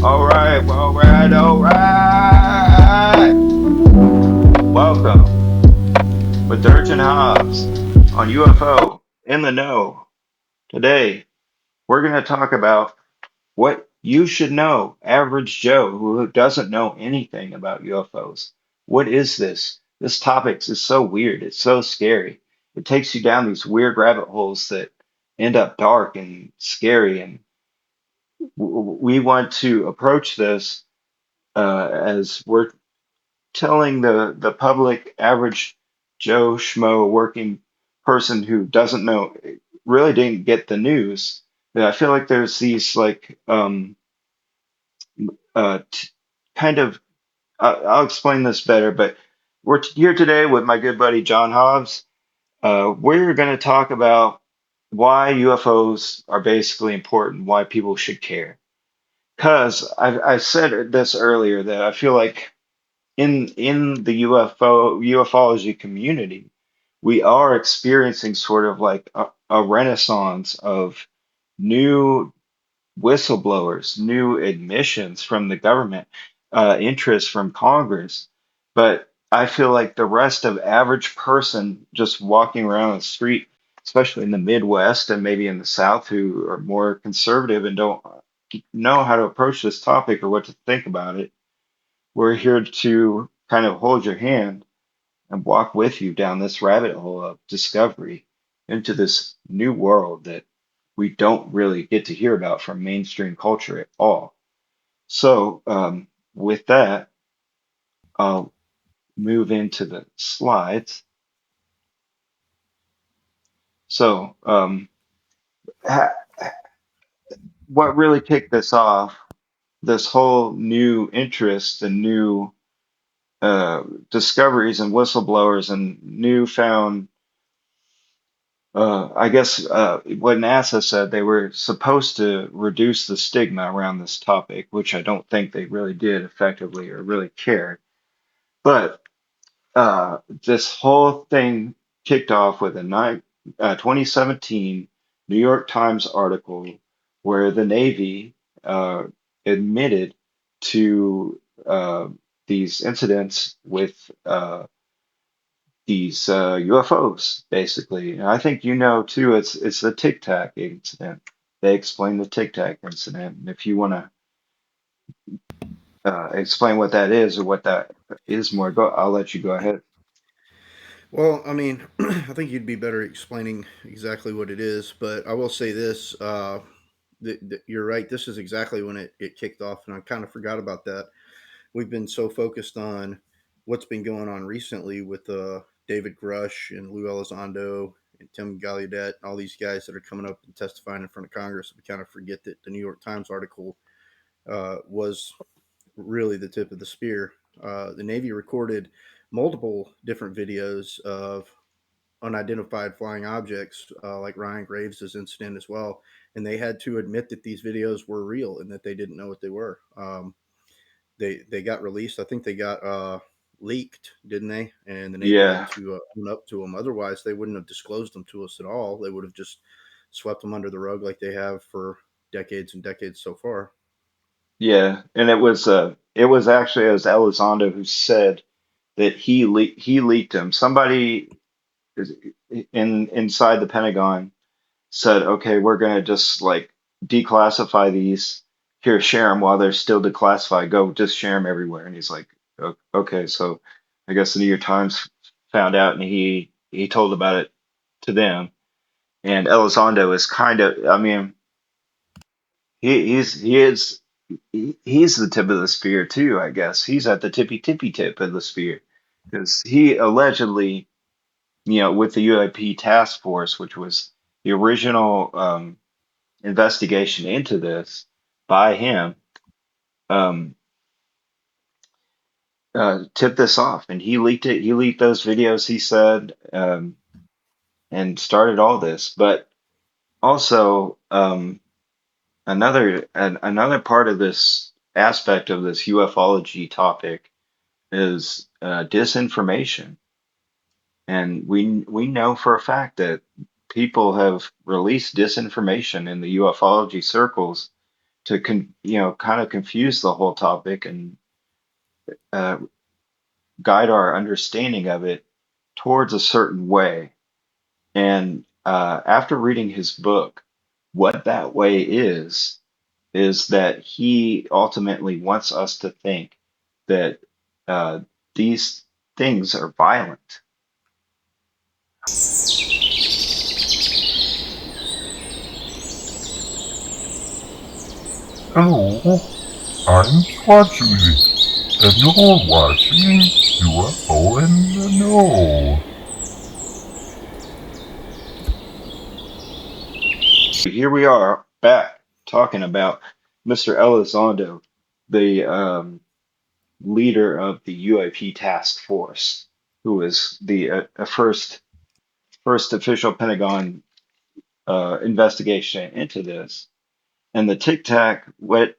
All right, all right, all right. Welcome with Derch and Hobbs on UFO in the Know. Today, we're going to talk about what you should know, average Joe who doesn't know anything about UFOs. What is this? This topic is so weird. It's so scary. It takes you down these weird rabbit holes that end up dark and scary. And we want to approach this as we're telling the public average Joe Schmo working person who doesn't know really didn't get the news. That I feel like there's these like t kind of I'll explain this better, but we're here today with my good buddy John Hobbs. We're going to talk about why UFOs are basically important, why people should care. Because I said this earlier that I feel like in the ufology community, we are experiencing sort of like a renaissance of new whistleblowers, new admissions from the government, interest from Congress. But I feel like the rest of average person just walking around the street, especially in the Midwest and maybe in the South, who are more conservative and don't know how to approach this topic or what to think about it, we're here to kind of hold your hand and walk with you down this rabbit hole of discovery into this new world that we don't really get to hear about from mainstream culture at all. So, with that, I'll move into the slides. So, ha what really kicked this off, this whole new interest and new uh, discoveries and whistleblowers and newfound I guess what NASA said, they were supposed to reduce the stigma around this topic, which I don't think they really did effectively or really cared. But this whole thing kicked off with a 2017 New York Times article where the Navy admitted to these incidents with these UFOs, basically. And I think you know too, it's the Tic Tac incident. They explain the Tic Tac incident. And if you want to explain what that is or what that is more, I'll let you go ahead. Well, I mean, I think you'd be better explaining exactly what it is, but I will say this: you're right. This is exactly when it kicked off, and I kind of forgot about that. We've been so focused on what's been going on recently with David Grush and Lou Elizondo and Tim Gallaudet, and all these guys that are coming up and testifying in front of Congress. We kind of forget that the New York Times article was really the tip of the spear. The Navy recorded multiple different videos of unidentified flying objects, like Ryan Graves' incident as well. And they had to admit that these videos were real and that they didn't know what they were. They got released. I think they got leaked, didn't they? And the Navy had Yeah, to own up to them. Otherwise, they wouldn't have disclosed them to us at all. They would have just swept them under the rug like they have for decades and decades so far. yeah. And it was actually it was Elizondo who said that he leaked them. Somebody is inside the Pentagon said, okay, we're gonna just like declassify these. Here, share them while they're still declassified. Go, just share them everywhere. And he's like, Okay, so I guess the New York Times found out, and he told about it to them. And Elizondo is kind of, I mean, he's the tip of the spear too, I guess. He's at the tippy tip of the spear because he allegedly, with the UAP task force, which was the original investigation into this by him, um, tipped this off, and he leaked it. He leaked those videos, he said, and started all this. But also, another part of this aspect of this ufology topic is disinformation, and we know for a fact that people have released disinformation in the ufology circles to kind of confuse the whole topic and uh, guide our understanding of it towards a certain way. And after reading his book, what that way is that he ultimately wants us to think that uh, these things are violent. Hello, I'm Swatchy, and you're watching UFO in the Know. Here we are back talking about Mr. Elizondo, the leader of the UAP task force, who was the first official Pentagon investigation into this. And the Tic Tac, what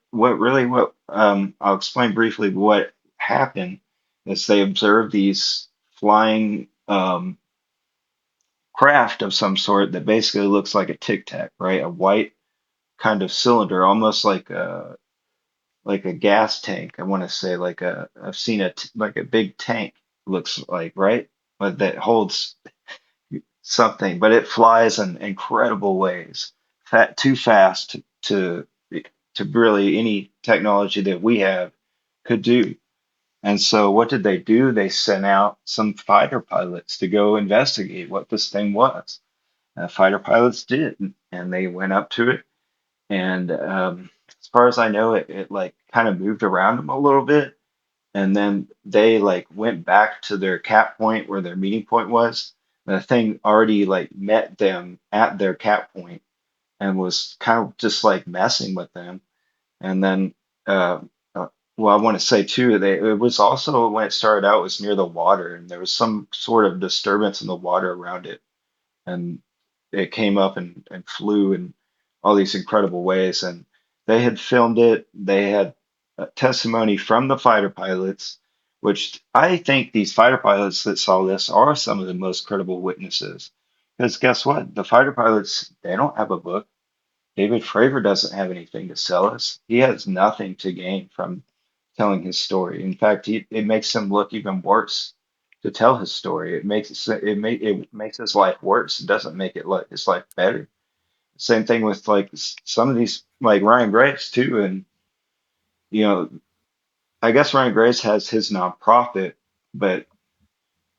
I'll explain briefly what happened is they observed these flying craft of some sort that basically looks like a Tic Tac, right? A white kind of cylinder, almost like a gas tank. I want to say like I've seen like a big tank looks like, right? But that holds something, but it flies in incredible ways, too fast to really any technology that we have could do. And so what did they do? They sent out some fighter pilots to go investigate what this thing was. Fighter pilots did, and they went up to it. And as far as I know, it like kind of moved around them a little bit. And then they like went back to their cap point where their meeting point was. The thing already like met them at their cap point and was kind of just like messing with them. And then, uh, uh, well, I want to say too, it was also when it started out, it was near the water, and there was some sort of disturbance in the water around it, and it came up and flew in all these incredible ways. And they had filmed it. They had testimony from the fighter pilots, which I think these fighter pilots that saw this are some of the most credible witnesses. Because guess what? The fighter pilots, they don't have a book. David Fravor doesn't have anything to sell us. He has nothing to gain from telling his story. In fact, it makes him look even worse to tell his story. It makes his life worse. It doesn't make his life better. Same thing with like some of these like Ryan Graves too. And you know, I guess Ryan Graves has his nonprofit, but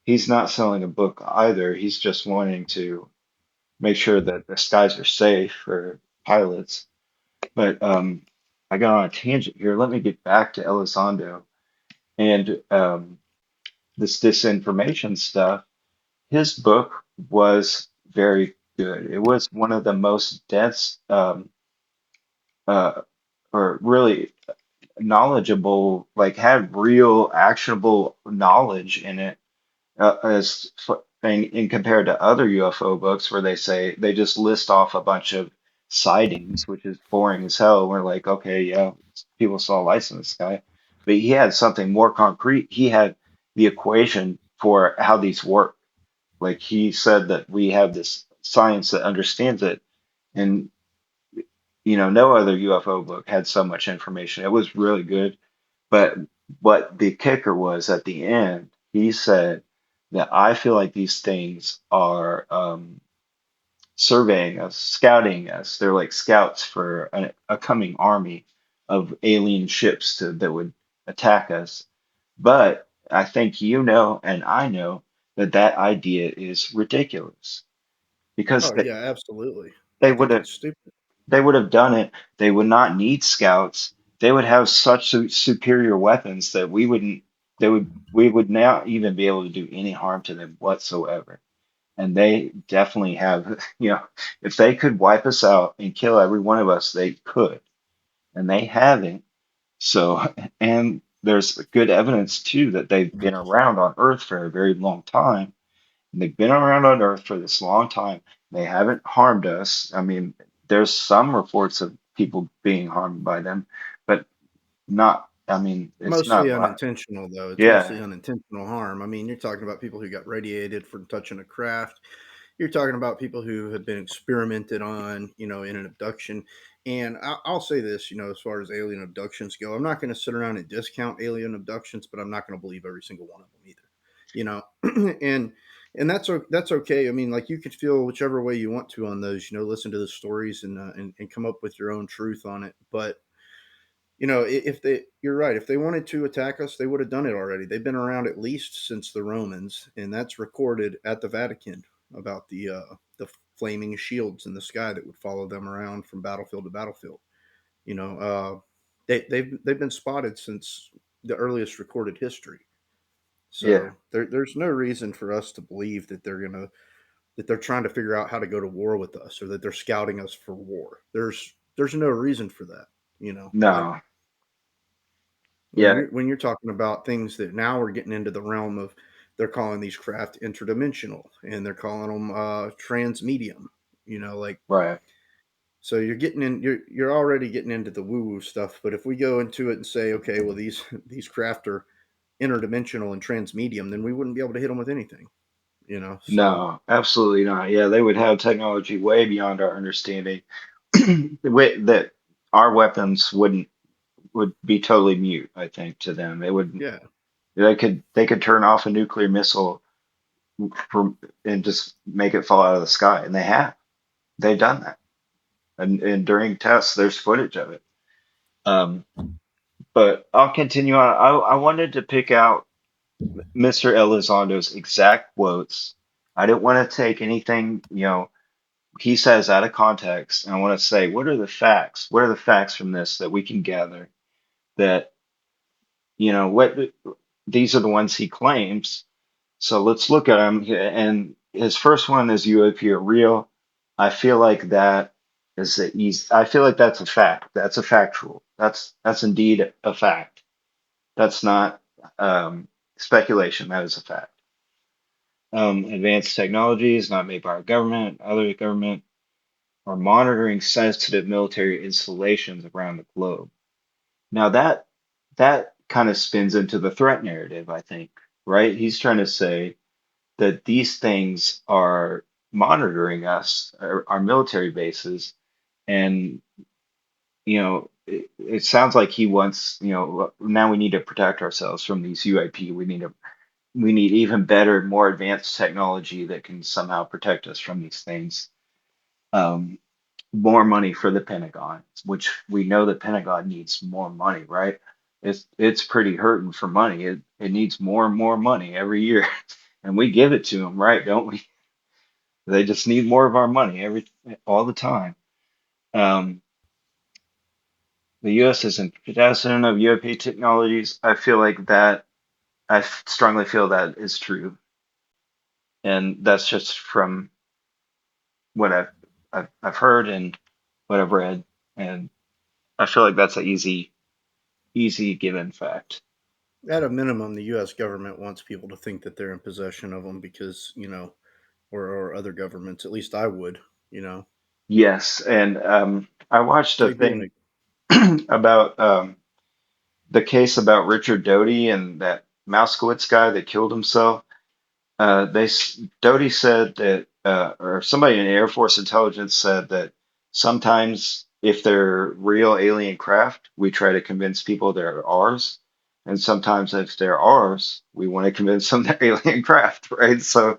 he's not selling a book either. He's just wanting to make sure that the skies are safe for pilots. But I got on a tangent here. Let me get back to Elizondo and this disinformation stuff. His book was very good. It was one of the most dense uh, or really knowledgeable, like had real actionable knowledge in it in compared to other UFO books where they say they just list off a bunch of sightings, which is boring as hell. We're like, okay, yeah, people saw lights in the sky, but he had something more concrete. He had the equation for how these work. Like he said that we have this science that understands it, and no other UFO book had so much information. It was really good. But what the kicker was at the end, he said that I feel like these things are surveying us, scouting us. They're like scouts for a coming army of alien ships that would attack us. But I think you know, and I know that that idea is ridiculous because Oh yeah, absolutely. they I would think have it's stupid. they would have done it. They would not need scouts. They would have such superior weapons that we would not even be able to do any harm to them whatsoever. And they definitely have, if they could wipe us out and kill every one of us, they could. And they haven't. So, and there's good evidence too that they've been around on Earth for a very long time. And they've been around on Earth for this long time. They haven't harmed us. I mean, there's some reports of people being harmed by them, but not, I mean, it's not Mostly a lot. unintentional, though. It's mostly Yeah. unintentional harm. I mean, you're talking about people who got radiated from touching a craft. You're talking about people who have been experimented on, in an abduction. And I'll say this, as far as alien abductions go, I'm not going to sit around and discount alien abductions, but I'm not going to believe every single one of them either. You know, and that's okay. I mean, like, you could feel whichever way you want to on those. Listen to the stories and come up with your own truth on it. But if you're right, if they wanted to attack us, they would have done it already. They've been around at least since the Romans, and that's recorded at the Vatican about the flaming shields in the sky that would follow them around from battlefield to battlefield. You know, they've been spotted since the earliest recorded history. Yeah, So there's no reason for us to believe that they're trying to figure out how to go to war with us, or that they're scouting us for war. There's no reason for that. But no, when yeah, you're talking about things that now we're getting into the realm of, they're calling these craft interdimensional, and they're calling them transmedium. Like, right. so you're already getting into the woo woo stuff. But if we go into it and say, okay, well, these craft are interdimensional and transmedium, then we wouldn't be able to hit them with anything. So No, absolutely not. Yeah, they would have technology way beyond our understanding. That our weapons would be totally mute, I think, to them. They would yeah, they could turn off a nuclear missile from and just make it fall out of the sky, and they have. They've done that. And during tests, there's footage of it. Um, but I'll continue on. I wanted to pick out Mr. Elizondo's exact quotes. I didn't want to take anything, he says out of context. And I want to say, what are the facts? What are the facts from this that we can gather that, what these are the ones he claims. So let's look at them. And his first one is UAP are real. I feel like that I feel like that's a fact. That's a factual. That's indeed a fact. That's not speculation. That is a fact. Advanced technologies not made by our government, other government, are monitoring sensitive military installations around the globe. Now that kind of spins into the threat narrative, I think, right? He's trying to say that these things are monitoring us, our military bases, and it sounds like he wants, now we need to protect ourselves from these UAP. We need even better, more advanced technology that can somehow protect us from these things. Um, More money for the Pentagon, which we know the Pentagon needs more money, right? It's pretty hurting for money. It needs more and more money every year, and we give it to them, right? Don't we? They just need more of our money all the time. Um, the U.S. is in possession of UAP technologies. I feel like that. Strongly feel that is true, and that's just from what I've heard and what I've read, and I feel like that's an easy given fact. at a minimum, the U.S. government wants people to think that they're in possession of them, because or other governments. At least I would. Yes, and I watched It's a like being thing about the case about Richard Doty and that Mouskowitz guy that killed himself. Doty said that, or somebody in Air Force intelligence said that sometimes if they're real alien craft, we try to convince people they're ours, and sometimes if they're ours, we want to convince them they're alien craft, right? So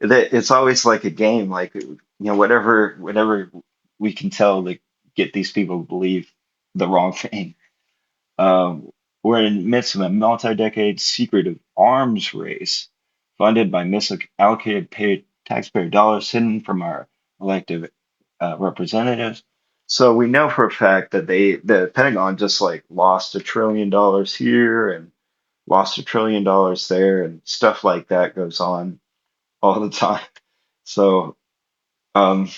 it's always like a game, like whatever we can tell to get these people to believe the wrong thing. Um, we're in the midst of a multi-decade secretive arms race funded by misallocated paid taxpayer dollars hidden from our elected representatives. So we know for a fact that the Pentagon just like lost $1 trillion here and lost $1 trillion there, and stuff like that goes on all the time. So um,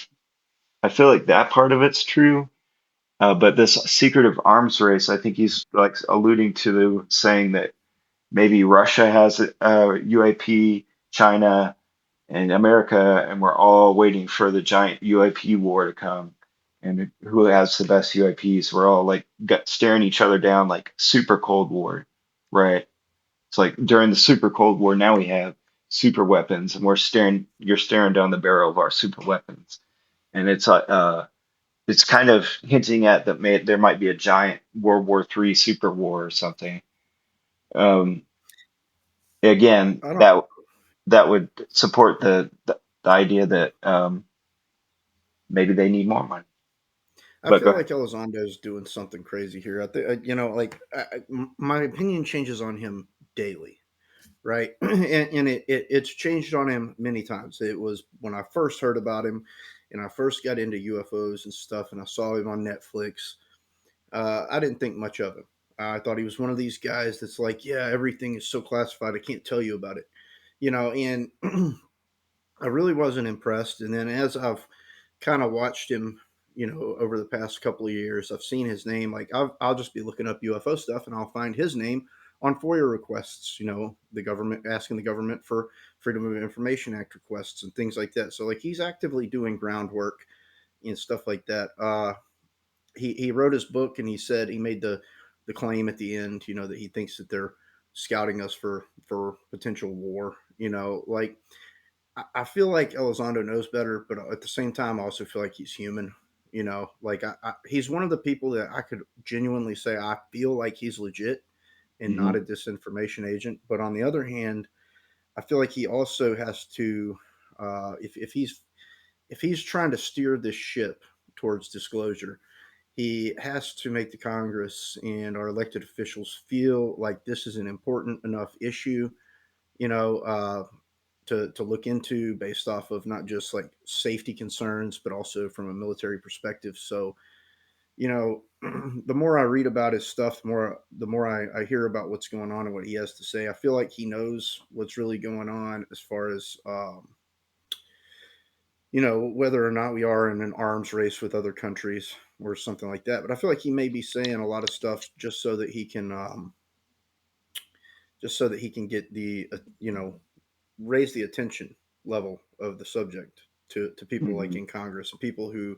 I feel like that part of it's true. But this secretive arms race, I think he's like alluding to saying that maybe Russia has a UAP, China, and America, and we're all waiting for the giant UAP war to come. And who has the best UAPs? We're all like staring each other down like super Cold War, right? It's like during the super Cold War, now we have super weapons, and you're staring down the barrel of our super weapons, and it's it's kind of hinting at that there might be a giant World War III super war or something. Um, again, I don't. that would support the idea that maybe they need more money. I But go feel ahead. like Elizondo's doing something crazy here. I think like my opinion changes on him daily, right? And it's changed on him many times. It was when I first heard about him, and I first got into UFOs and stuff, and I saw him on Netflix. I didn't think much of him. I thought he was one of these guys that's like, yeah, everything is so classified, I can't tell you about it, And I really wasn't impressed. And then as I've kind of watched him, over the past couple of years, I've seen his name. Like I'll just be looking up UFO stuff, and I'll find his name on FOIA requests. The government asking the government for Freedom of Information Act requests and things like that. So like he's actively doing groundwork and stuff like that. He wrote his book, and he said he made the claim at the end, that he thinks that they're scouting us for potential war. Like I feel like Elizondo knows better, but at the same time, I also feel like he's human. Like he's one of the people that I could genuinely say I feel like he's legit and not Hmm. a disinformation agent. But on the other hand, I feel like he also has to, if he's trying to steer this ship towards disclosure, he has to make the Congress and our elected officials feel like this is an important enough issue, you know, uh, to look into based off of not just like safety concerns, but also from a military perspective. So, the more I read about his stuff, the more I hear about what's going on and what he has to say. I feel like he knows what's really going on as far as whether or not we are in an arms race with other countries or something like that. But I feel like he may be saying a lot of stuff just so that he can get the raise the attention level of the subject to people like Hmm. in Congress and people who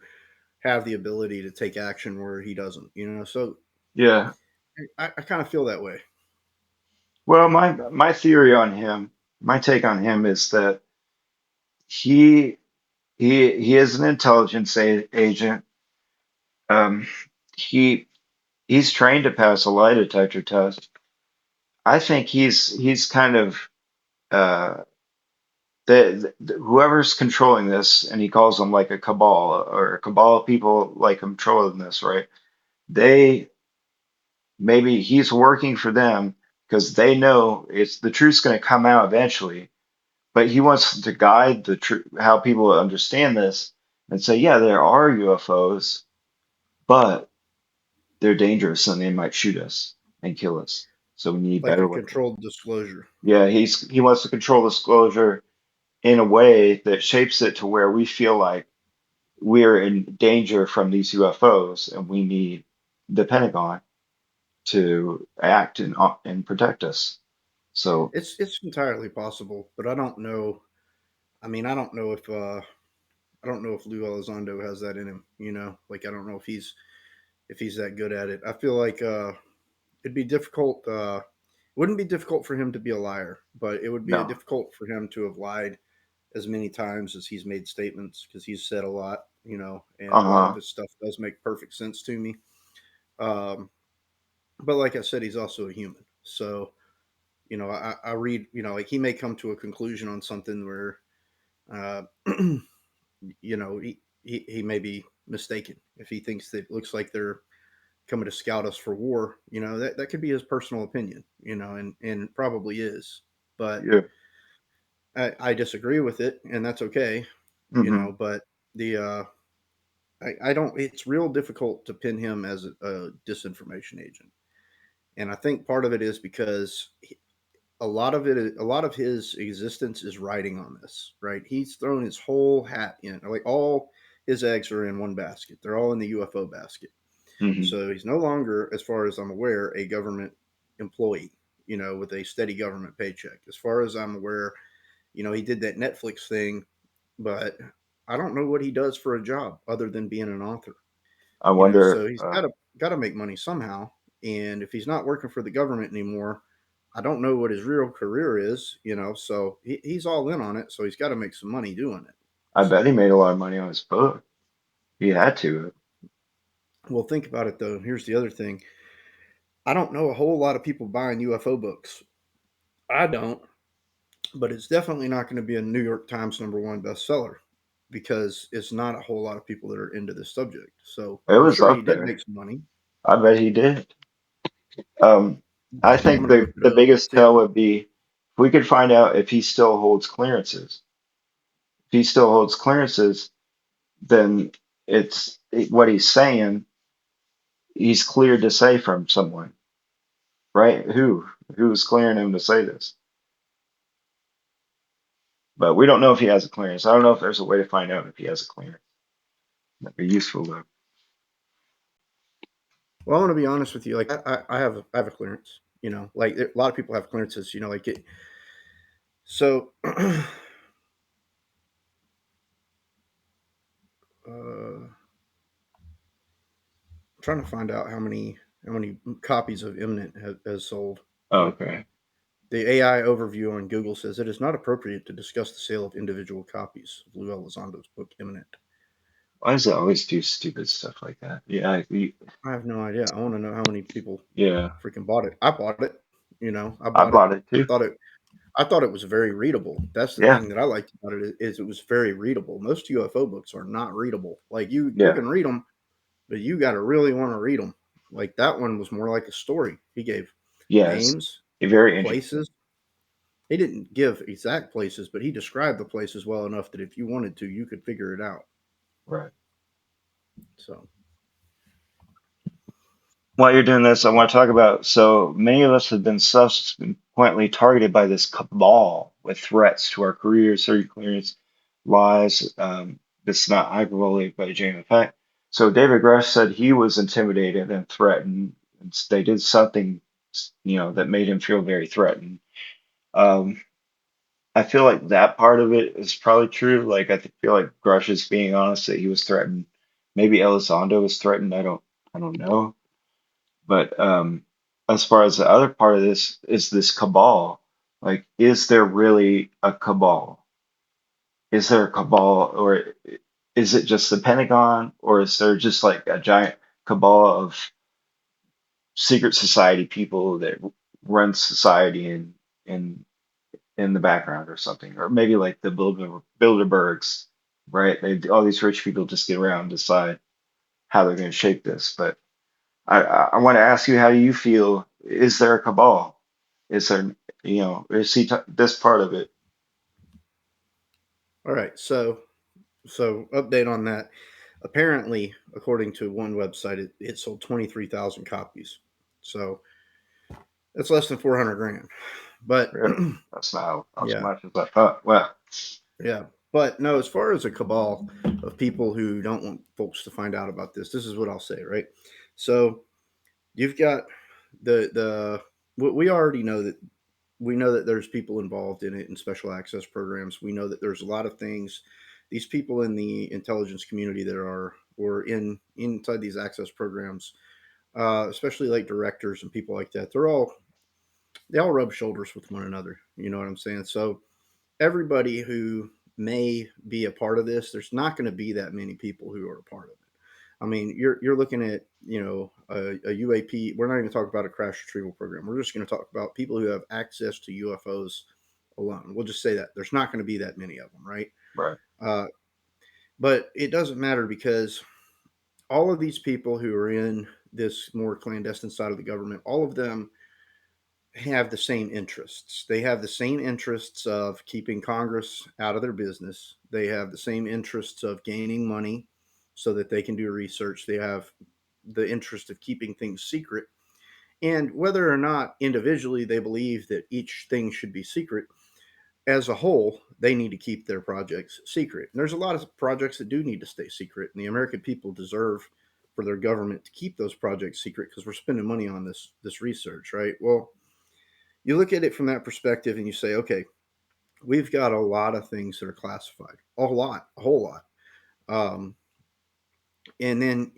have the ability to take action where he doesn't. So Yeah. I kind of feel that way. Well, my theory on him, my take on him is that he he is an intelligence agent. Um, he he's trained to pass a lie detector test. I think he's kind of uh, whoever's controlling this, and he calls them like a cabal or a cabal of people like controlling this, right? They maybe he's working for them because they know it's the truth's going to come out eventually, but he wants to guide the how people understand this and say, yeah, there are UFOs, but they're dangerous and they might shoot us and kill us. So we need Like better a weapons. controlled disclosure. Yeah, he wants to control disclosure in a way that shapes it to where we feel like we're in danger from these UFOs and we need the Pentagon to act and protect us. So It's entirely possible, but I don't know. I mean, I don't know if Lou Elizondo has that in him. Like I don't know if he's that good at it. I feel like it'd be difficult. Wouldn't be difficult for him to be a liar, but it would be no. difficult for him to have lied as many times as he's made statements because he's said a lot. And a lot of Uh-huh. his stuff does make perfect sense to me. Um, but like I said, he's also a human. So, I read, like he may come to a conclusion on something where, uh, he may be mistaken if he thinks that it looks like they're coming to scout us for war. That could be his personal opinion, and probably is. But Yeah. I disagree with it, and that's okay. Hmm. But the I don't. It's real difficult to pin him as a disinformation agent, and I think part of it is because a lot of his existence is riding on this. Right, he's thrown his whole hat in. Like all his eggs are in one basket. They're all in the UFO basket. Hmm. So he's no longer, as far as I'm aware, a government employee. With a steady government paycheck. As far as I'm aware, he did that Netflix thing, but I don't know what he does for a job other than being an author. I wonder. So he's got to make money somehow. And if he's not working for the government anymore, I don't know what his real career is. So he's all in on it. So he's got to make some money doing it. I bet he So made a lot of money on his book. He had to. Well, think about it though. Here's the other thing. I don't know a whole lot of people buying UFO books. I don't, but it's definitely not going to be a New York Times #1 bestseller because it's not a whole lot of people that are into this subject. So It I'm was sure he up did there. make some money. I bet he did. I I'm think going to look it the up. biggest See, tell would be if we could find out if he still holds clearances. If he still holds clearances, then what he's saying, he's cleared to say from someone, right? Who's clearing him to say this? But we don't know if he has a clearance. I don't know if there's a way to find out if he has a clearance. That'd be useful though. well, I want to be honest with you. Like I have a clearance. You know, like a lot of people have clearances. You know, like it. So trying to find out how many copies of Imminent has sold, but Okay. the AI overview on Google says it is not appropriate to discuss the sale of individual copies of Lou Elizondo's book Imminent. Why does it always do stupid stuff like that? Yeah, I have no idea. I want to know how many people yeah. freaking bought it. I bought it. You know, I I bought it. bought it I too. thought it. I thought it was very readable. That's the Yeah, thing that I liked about it is it was very readable. Most UFO books are not readable. Like you yeah, can read them, but you got to really want to read them. Like that one was more like a story. He gave yes. names, Very interesting. places. He didn't give exact places, but he described the places well enough that if you wanted to, you could figure it out. Right. So, While you're doing this, I want to talk about so many of us have been subsequently targeted by this cabal with threats to our careers, security clearance, lies. This is not hyperbole, but a genuine fact. So David Grush said he was intimidated and threatened. They did something, that made him feel very threatened. Um, I feel like that part of it is probably true. Like feel like Grush is being honest that he was threatened. Maybe Elizondo was threatened. I don't know. But as far as the other part of this is this cabal. Like, is there really a cabal? Is there a cabal, or is it just the Pentagon, or is there just like a giant cabal of secret society people that run society in in the background or something, or maybe like the Bilderbergs, right? All these rich people just get around and decide how they're going to shape this. But I want to ask you, how do you feel? Is there a cabal? Is there, is this part of it? all right. So update on that. Apparently, according to one website, it sold 23,000 copies. So that's less than 400 grand. But Really? That's not as yeah, much as I thought. Well, yeah. But no, as far as a cabal of people who don't want folks to find out about this is what I'll say, right? So you've got the we already know that we know that there's people involved in it in special access programs. We know that there's a lot of things. These people in the intelligence community that are or inside these access programs, especially like directors and people like that, they all rub shoulders with one another. You know what I'm saying? So everybody who may be a part of this, there's not going to be that many people who are a part of it. I mean, you're looking at a UAP. We're not even talking about a crash retrieval program. We're just going to talk about people who have access to UFOs alone. We'll just say that there's not going to be that many of them, right? right, Uh, but it doesn't matter because all of these people who are in this more clandestine side of the government, all of them have the same interests. They have the same interests of keeping Congress out of their business. They have the same interests of gaining money so that they can do research. They have the interest of keeping things secret. And whether or not individually they believe that each thing should be secret, as a whole, they need to keep their projects secret. And there's a lot of projects that do need to stay secret. And the American people deserve for their government to keep those projects secret because we're spending money on this research, right? Well, you look at it from that perspective and you say, okay, we've got a lot of things that are classified, a whole lot. Um, and then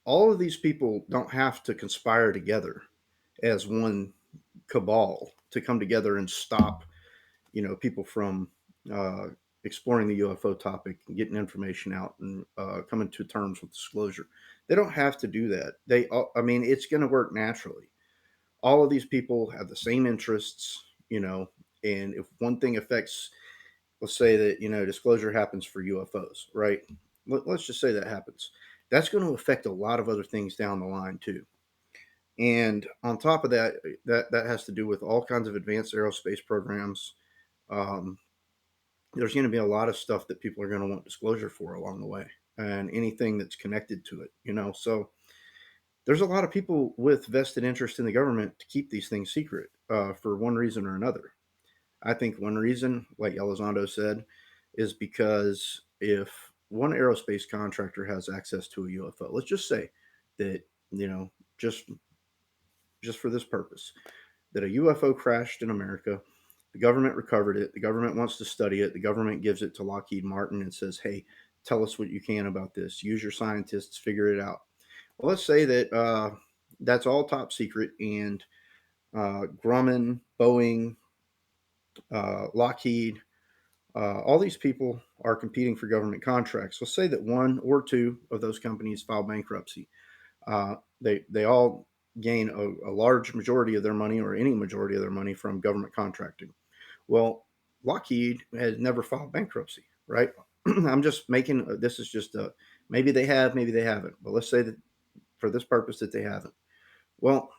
all of these people don't have to conspire together as one cabal to come together and stop, people from exploring the UFO topic and getting information out and coming to terms with disclosure. They don't have to do that. I mean, it's going to work naturally. All of these people have the same interests, and if one thing affects, let's say that, disclosure happens for UFOs, right? Let's just say that happens. That's going to affect a lot of other things down the line too. And on top of that, that has to do with all kinds of advanced aerospace programs. Um, there's going to be a lot of stuff that people are going to want disclosure for along the way, and anything that's connected to it. So there's a lot of people with vested interest in the government to keep these things secret for one reason or another. I think one reason, like Elizondo said, is because if one aerospace contractor has access to a UFO, let's just say that, you know, just just for this purpose, that a UFO crashed in America, the government recovered it, the government wants to study it, the government gives it to Lockheed Martin and says, "Hey, tell us what you can about this. Use your scientists, figure it out." Well, let's say that that's all top secret, and Grumman, Boeing, Lockheed, all these people are competing for government contracts. Let's say that one or two of those companies file bankruptcy. They all gain a large majority of their money, or any majority of their money, from government contracting. Well, Lockheed has never filed bankruptcy, right? I'm just making this is just a, maybe they have, maybe they haven't, but let's say that for this purpose that they haven't. Well,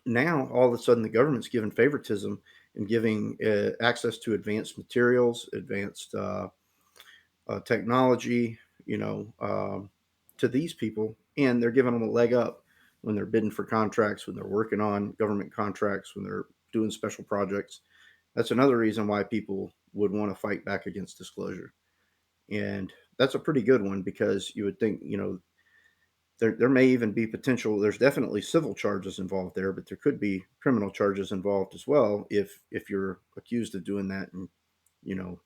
now all of a sudden the government's given favoritism and giving access to advanced materials, advanced technology, you know, to these people, and they're giving them a leg up when they're bidding for contracts, when they're working on government contracts, when they're doing special projects. That's another reason why people would want to fight back against disclosure. And that's a pretty good one, because you would think, there may even be potential. There's definitely civil charges involved there, but there could be criminal charges involved as well if you're accused of doing that, and you know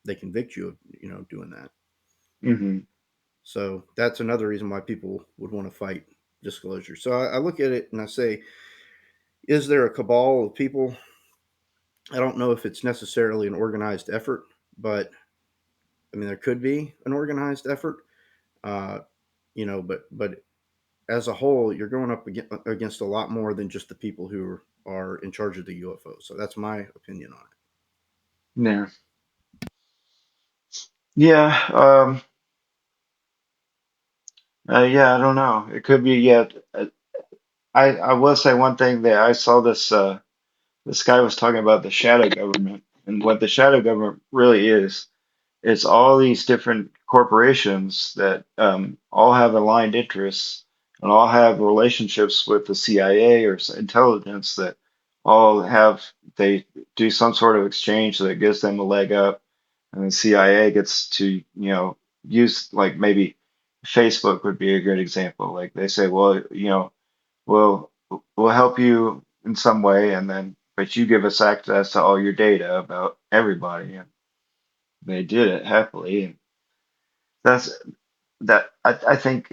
they convict you of doing that. Hmm. So that's another reason why people would want to fight disclosure. So I look at it and I say, is there a cabal of people? I don't know if it's necessarily an organized effort, but I mean there could be an organized effort. Uh, but as a whole, you're going up against a lot more than just the people who are in charge of the UFO. So that's my opinion on it. Yeah. Yeah. Yeah. I don't know. It could be. Yeah. I will say one thing that I saw this. This guy was talking about the shadow government, and what the shadow government really is. It's all these different corporations that all have aligned interests and all have relationships with the CIA or intelligence, that all have, they do some sort of exchange that gives them a leg up, and the CIA gets to, use, like, maybe Facebook would be a good example. Like they say, well, we'll we'll help you in some way, and then but you give us access to all your data about everybody. And they did it happily, and that's that. I think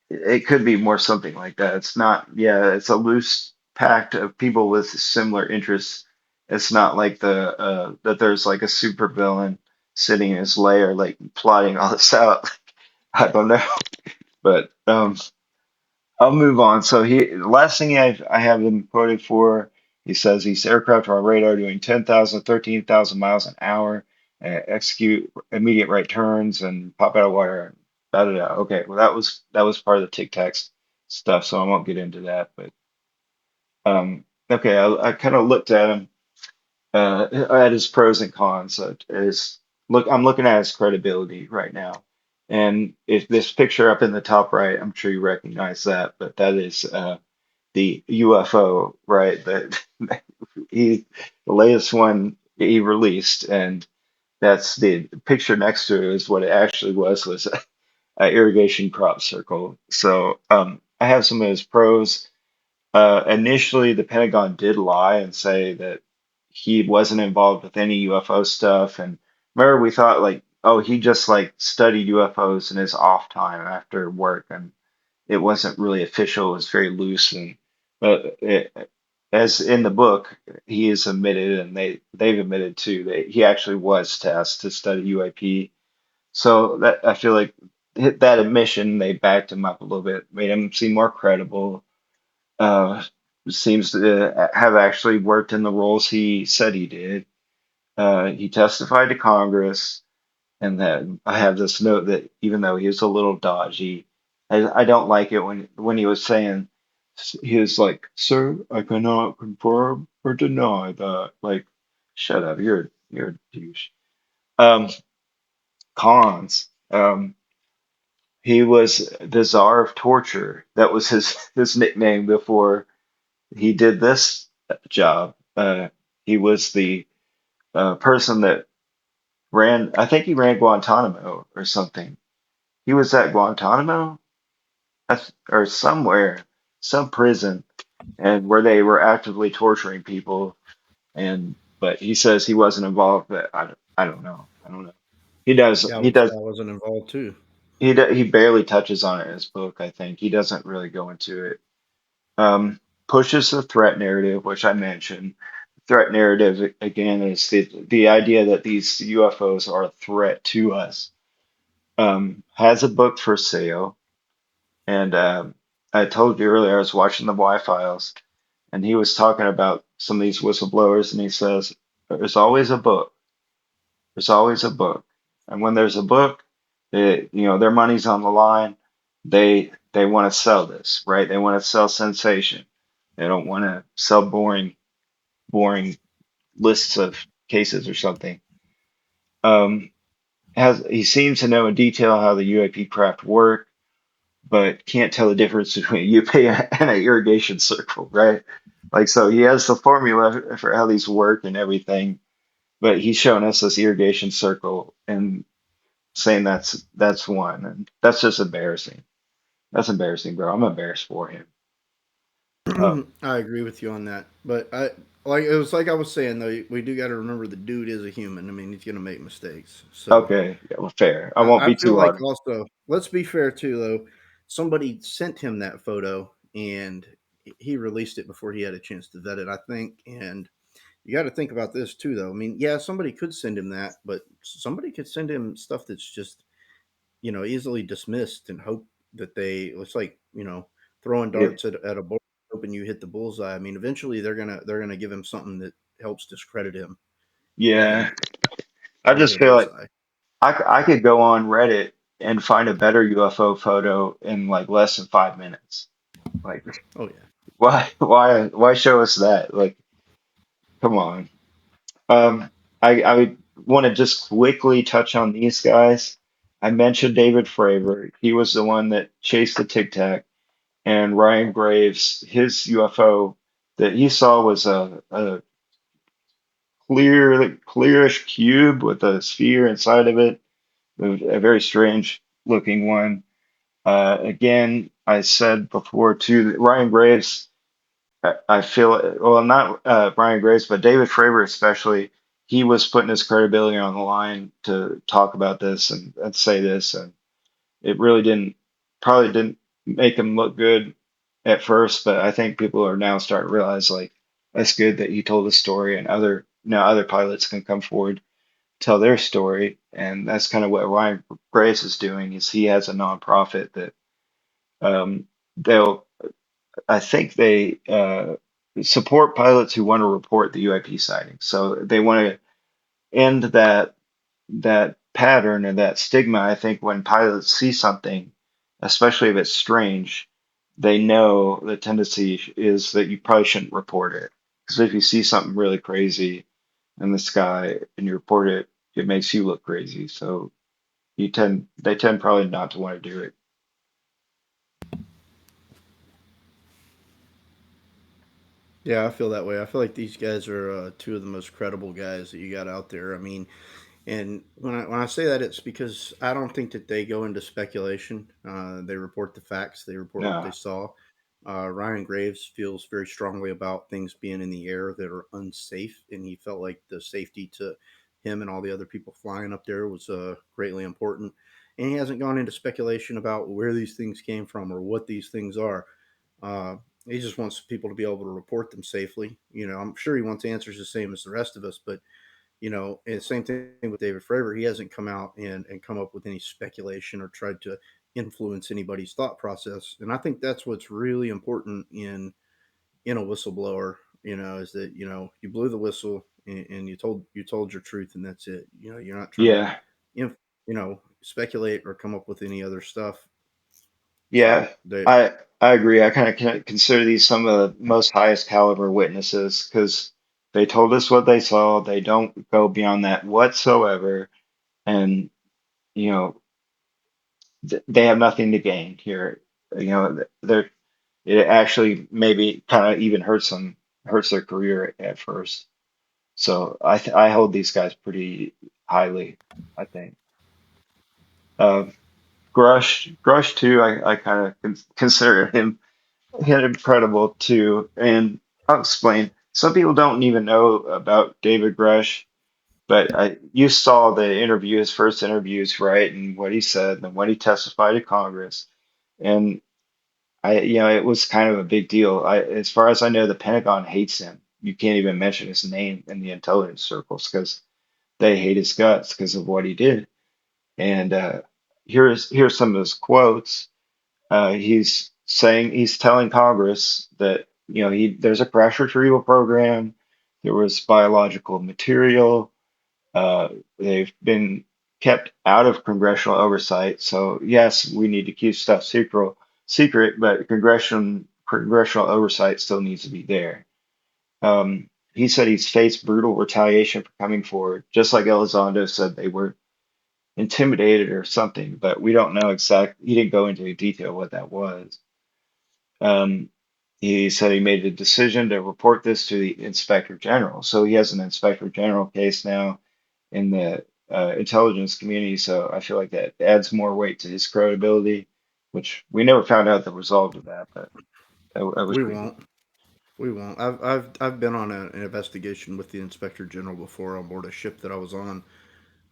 it could be more something like that. It's not, yeah, it's a loose pact of people with similar interests. It's not like that there's like a super villain sitting in his lair, like plotting all this out. I don't know, but I'll move on. So the last thing I have him quoted for, he says these aircraft are on radar doing 10,000, 13,000 miles an hour, execute immediate right turns and pop out of water. Da, da, da. Okay, well that was part of the Tic Tac stuff, so I won't get into that. But okay, I kind of looked at him, at his pros and cons. I'm looking at his credibility right now. And if this picture up in the top right, I'm sure you recognize that, but that is the UFO, right? That he, the latest one he released, and that's the picture next to it is what it actually was a irrigation crop circle. So I have some of his pros. Initially, the Pentagon did lie and say that he wasn't involved with any UFO stuff. And remember, we thought like, oh, he just like studied UFOs in his off time after work, and it wasn't really official. It was very loose, and but as in the book, he is admitted, and they've admitted too that he actually was tasked to study UAP. So that I feel like hit that admission, they backed him up a little bit, made him seem more credible. Uh, Seems to have actually worked in the roles he said he did. He testified to Congress, and then I have this note that even though he was a little dodgy, I don't like it when he was saying he was like, "Sir, I cannot confirm or deny that." Like, shut up, you're a douche. Um, Cons. He was the czar of torture. That was his nickname before he did this job. He was the person that ran. I think he ran Guantanamo or something. He was at Guantanamo or somewhere, some prison, and where they were actively torturing people. And but he says he wasn't involved. But I don't know. I don't know. He does. Yeah, I He would say does. I wasn't involved too. He barely touches on it in his book. I think he doesn't really go into it. Pushes the threat narrative, which I mentioned. Threat narrative again is the idea that these UFOs are a threat to us. Has a book for sale, and I told you earlier I was watching the Y Files, and he was talking about some of these whistleblowers, and he says there's always a book. There's always a book, and when there's a book, their money's on the line. They want to sell this, right? They want to sell sensation. They don't want to sell boring lists of cases or something. Um, has he seems to know in detail how the UAP craft work, but can't tell the difference between a UAP and an irrigation circle, right? Like so, he has the formula for how these work and everything, but he's showing us this irrigation circle and saying that's one, and that's just embarrassing. That's embarrassing, bro. I'm embarrassed for him. Um, I agree with you on that, but I like it was like I was saying though. We do got to remember the dude is a human. I mean, he's gonna make mistakes. So okay, yeah, well, fair. I won't I be feel too like hard. also, let's be fair too, though. Somebody sent him that photo and he released it before he had a chance to vet it, I think. And you got to think about this too, though. I mean, yeah, somebody could send him that, but somebody could send him stuff that's just, easily dismissed and hope that it's like, throwing Yeah, darts at a board, hoping you hit the bullseye. I mean, eventually they're gonna give him something that helps discredit him yeah. and I don't hit just a feel like bullseye. I could go on Reddit and find a better UFO photo in like less than 5 minutes. Like, Oh yeah. why show us that? Like, come on. Um, I want to just quickly touch on these guys. I mentioned David Fravor. He was the one that chased the Tic Tac, and Ryan Graves, his UFO that he saw was a clearish cube with a sphere inside of it, a very strange looking one. Again, I said before too that Ryan Graves, I feel well, not Ryan Graves, but David Fravor especially. He was putting his credibility on the line to talk about this and say this, and it really probably didn't make him look good at first, but I think people are now starting to realize like that's good that he told the story, and other pilots can come forward, tell their story, and that's kind of what Ryan Grace is doing. Is he has a nonprofit that um, they'll I think they support pilots who want to report the UAP sighting. So they want to end that pattern and that stigma. I think when pilots see something, especially if it's strange, they know the tendency is that you probably shouldn't report it. Because if you see something really crazy in the sky and you report it, it makes you look crazy. So they tend probably not to want to do it. Yeah, I feel that way. I feel like these guys are two of the most credible guys that you got out there. I mean, and when I say that, it's because I don't think that they go into speculation. They report the facts. They report what they No, saw. Ryan Graves feels very strongly about things being in the air that are unsafe, and he felt like the safety to him and all the other people flying up there was greatly important. And he hasn't gone into speculation about where these things came from or what these things are. He just wants people to be able to report them safely. I'm sure he wants answers the same as the rest of us, but and same thing with David Fravor. He hasn't come out and come up with any speculation or tried to influence anybody's thought process. And I think that's what's really important in a whistleblower. Is that you blew the whistle and you told your truth, and that's it. You're not trying to, Yeah, inf- speculate or come up with any other stuff. So yeah, they I agree. I kind of consider these some of the most highest caliber witnesses because they told us what they saw. They don't go beyond that whatsoever, and you know they have nothing to gain here. They're it actually maybe kind of even hurts their career at first. So I hold these guys pretty highly, I think. Uh, Grush too. I kind of consider him incredible too. And I'll explain. Some people don't even know about David Grush, but you saw the interview, his first interviews, right, and what he said, and when he testified to Congress, and it was kind of a big deal. As far as I know, the Pentagon hates him. You can't even mention his name in the intelligence circles because they hate his guts because of what he did. And here's some of his quotes. He's telling Congress that there's a crash retrieval program, there was biological material, they've been kept out of congressional oversight. So yes, we need to keep stuff secret, but congressional oversight still needs to be there. He said he's faced brutal retaliation for coming forward, just like Elizondo said they were intimidated or something, but we don't know exactly. He didn't go into detail what that was. Um, he said he made a decision to report this to the inspector general. So he has an inspector general case now in the intelligence community. So I feel like that adds more weight to his credibility, which we never found out the result of that, but that was we pretty good. won't. We won't. I've been on an investigation with the inspector general before on board a ship that I was on.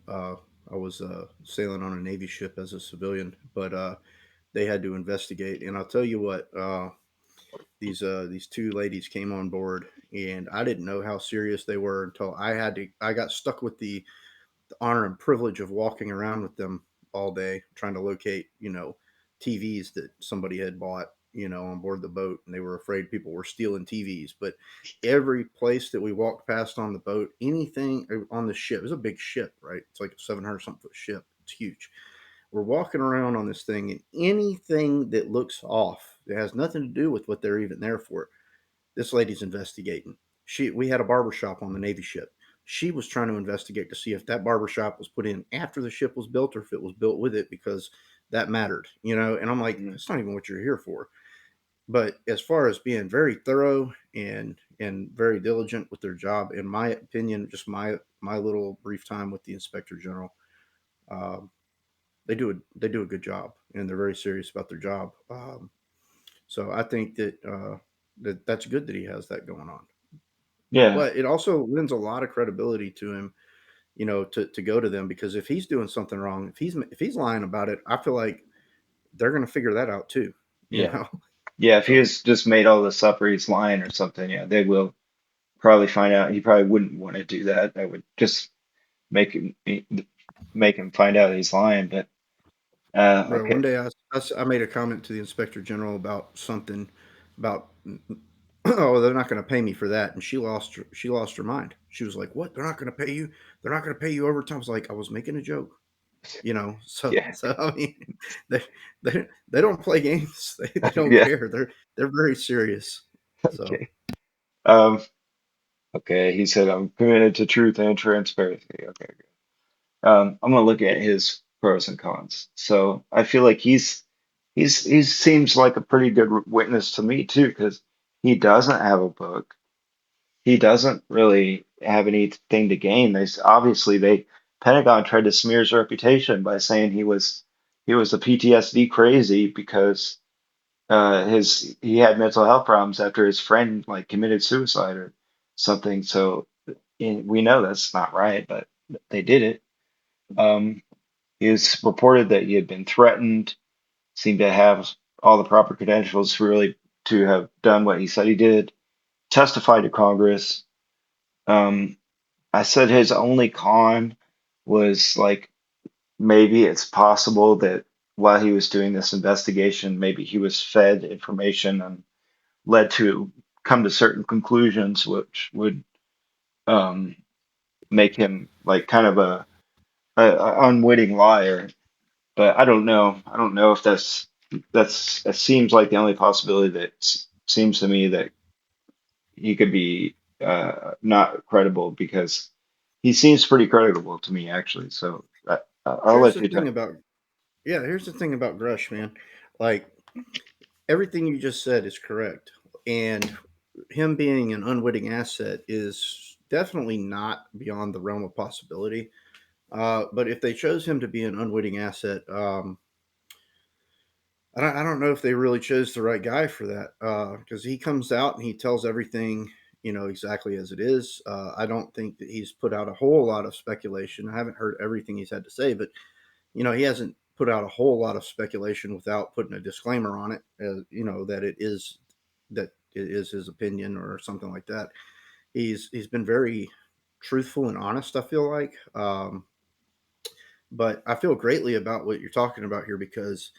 Uh, I was sailing on a Navy ship as a civilian, but they had to investigate. And I'll tell you what, these two ladies came on board, and I didn't know how serious they were until I got stuck with the honor and privilege of walking around with them all day trying to locate, TVs that somebody had bought, on board the boat, and they were afraid people were stealing TVs. But every place that we walked past on the boat, anything on the ship, it was a big ship, right? It's like a 700 something foot ship. It's huge. We're walking around on this thing, and anything that looks off, that has nothing to do with what they're even there for, this lady's investigating. We had a barber shop on the Navy ship. She was trying to investigate to see if that barber shop was put in after the ship was built or if it was built with it, because that mattered, And I'm like, Mhm. that's not even what you're here for. But as far as being very thorough and very diligent with their job, in my opinion, just my little brief time with the inspector general, um, they do a good job, and they're very serious about their job. So I think that's good that he has that going on. Yeah, But it also lends a lot of credibility to him, to go to them, because if he's doing something wrong, if he's lying about it, I feel like they're going to figure that out too, you yeah, know. yeah. If he So has just made all this up or he's lying or something, yeah, they will probably find out. He probably wouldn't want to do that. That would just make him make him find out he's lying. But bro, okay, one day I made a comment to the inspector general about something about oh, they're not going to pay me for that, and she lost her mind. She was like, what, they're not going to pay you, they're not going to pay you overtime. I was like, I was making a joke. So yeah, I mean, they they don't play games. They don't yeah, care. They're very serious. So okay. Um, okay. He said I'm committed to truth and transparency. Okay. I'm gonna look at his pros and cons. So I feel like he seems like a pretty good witness to me too, because he doesn't have a book. He doesn't really have anything to gain. Obviously they Pentagon tried to smear his reputation by saying he was a PTSD crazy because his he had mental health problems after his friend like committed suicide or something. So we know that's not right, but they did it. Um, he was reported that he had been threatened, seemed to have all the proper credentials to really to have done what he said he did, testified to Congress. Um, I said his only con was like maybe it's possible that while he was doing this investigation, maybe he was fed information and led to come to certain conclusions, which would um, make him like kind of a unwitting liar. But I don't know. I don't know if that's it seems like the only possibility that seems to me that he could be not credible because he seems pretty credible to me actually. So I'll Here's let the you thing talk. about Yeah, here's the thing about Grush, man. Like everything you just said is correct, and him being an unwitting asset is definitely not beyond the realm of possibility. But if they chose him to be an unwitting asset, I don't know if they really chose the right guy for that, because he comes out and he tells everything, exactly as it is. I don't think that he's put out a whole lot of speculation. I haven't heard everything he's had to say, but he hasn't put out a whole lot of speculation without putting a disclaimer on it, that it is his opinion or something like that. He's been very truthful and honest. I feel like, but I feel greatly about what you're talking about here because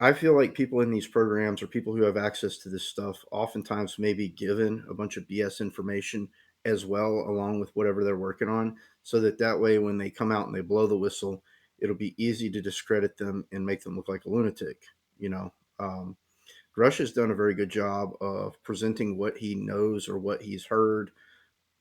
I feel like people in these programs or people who have access to this stuff oftentimes may be given a bunch of BS information as well, along with whatever they're working on, so that way when they come out and they blow the whistle, it'll be easy to discredit them and make them look like a lunatic. You know, um, Grush has done a very good job of presenting what he knows or what he's heard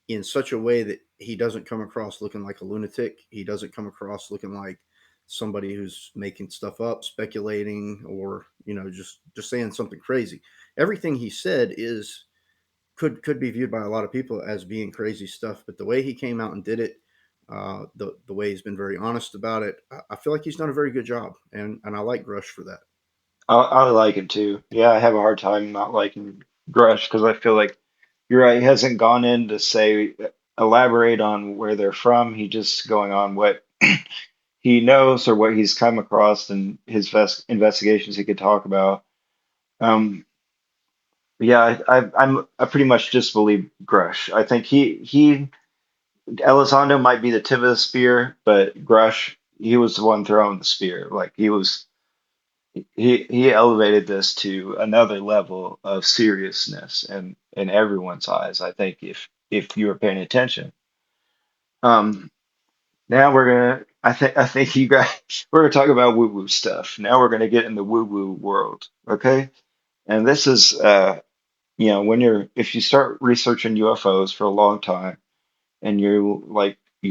in such a way that he doesn't come across looking like a lunatic. He doesn't come across looking like somebody who's making stuff up, speculating, or just saying something crazy. Everything he said is could be viewed by a lot of people as being crazy stuff, but the way he came out and did it, the way he's been very honest about it, I feel like he's done a very good job, and I like Grush for that. I like him too. Yeah, I have a hard time not liking Grush because I feel like you're right. He hasn't gone in to say elaborate on where they're from. He just going on what he knows or what he's come across in his investigations he could talk about. Um, yeah, I pretty much just believe Grush. I think he Elizondo might be the tip of the spear, but Grush he was the one throwing the spear. Like he elevated this to another level of seriousness and in everyone's eyes. I think if you were paying attention. Um, now we're gonna. I think you guys we're gonna talk about woo woo stuff. Now we're gonna get in the woo woo world. Okay, and this is when you're if you start researching UFOs for a long time and you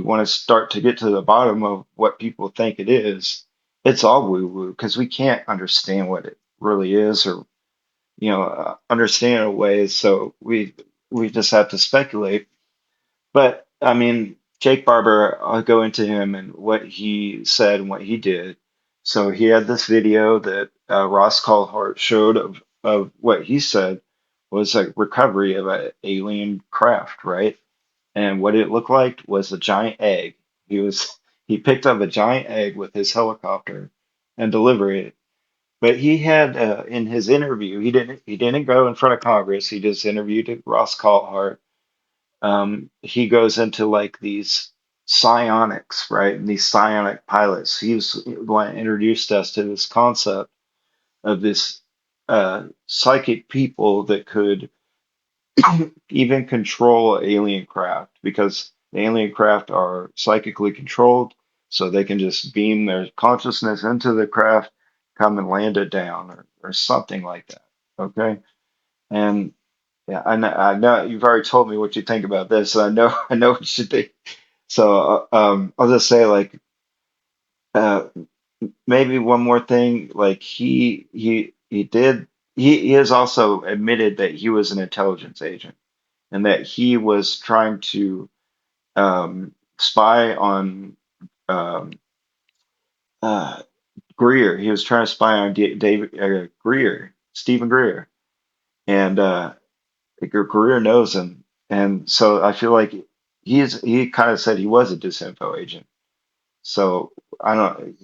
want to start to get to the bottom of what people think it is, it's all woo woo because we can't understand what it really is or understand a way. So we just have to speculate. But I mean, Jake Barber, I'll go into him and what he said and what he did. So he had this video that Ross Coulthart showed of what he said was a recovery of an alien craft, right? And what it looked like was a giant egg. He picked up a giant egg with his helicopter and delivered it. But he had in his interview, he didn't go in front of Congress. He just interviewed Ross Coulthart. He goes into like these psionics, right? And these psionic pilots. He was the one that introduced us to this concept of this psychic people that could even control alien craft because the alien craft are psychically controlled, so they can just beam their consciousness into the craft, come and land it down or something like that. Okay. And yeah, I know you've already told me what you think about this, so I know I know what you think. So I'll just say like uh, maybe one more thing. Like he has also admitted that he was an intelligence agent and that he was trying to spy on um, uh, Greer. He was trying to spy on David Greer, Stephen Greer, and Greer knows him, and so I feel like he kind of said he was a disinfo agent. So I don't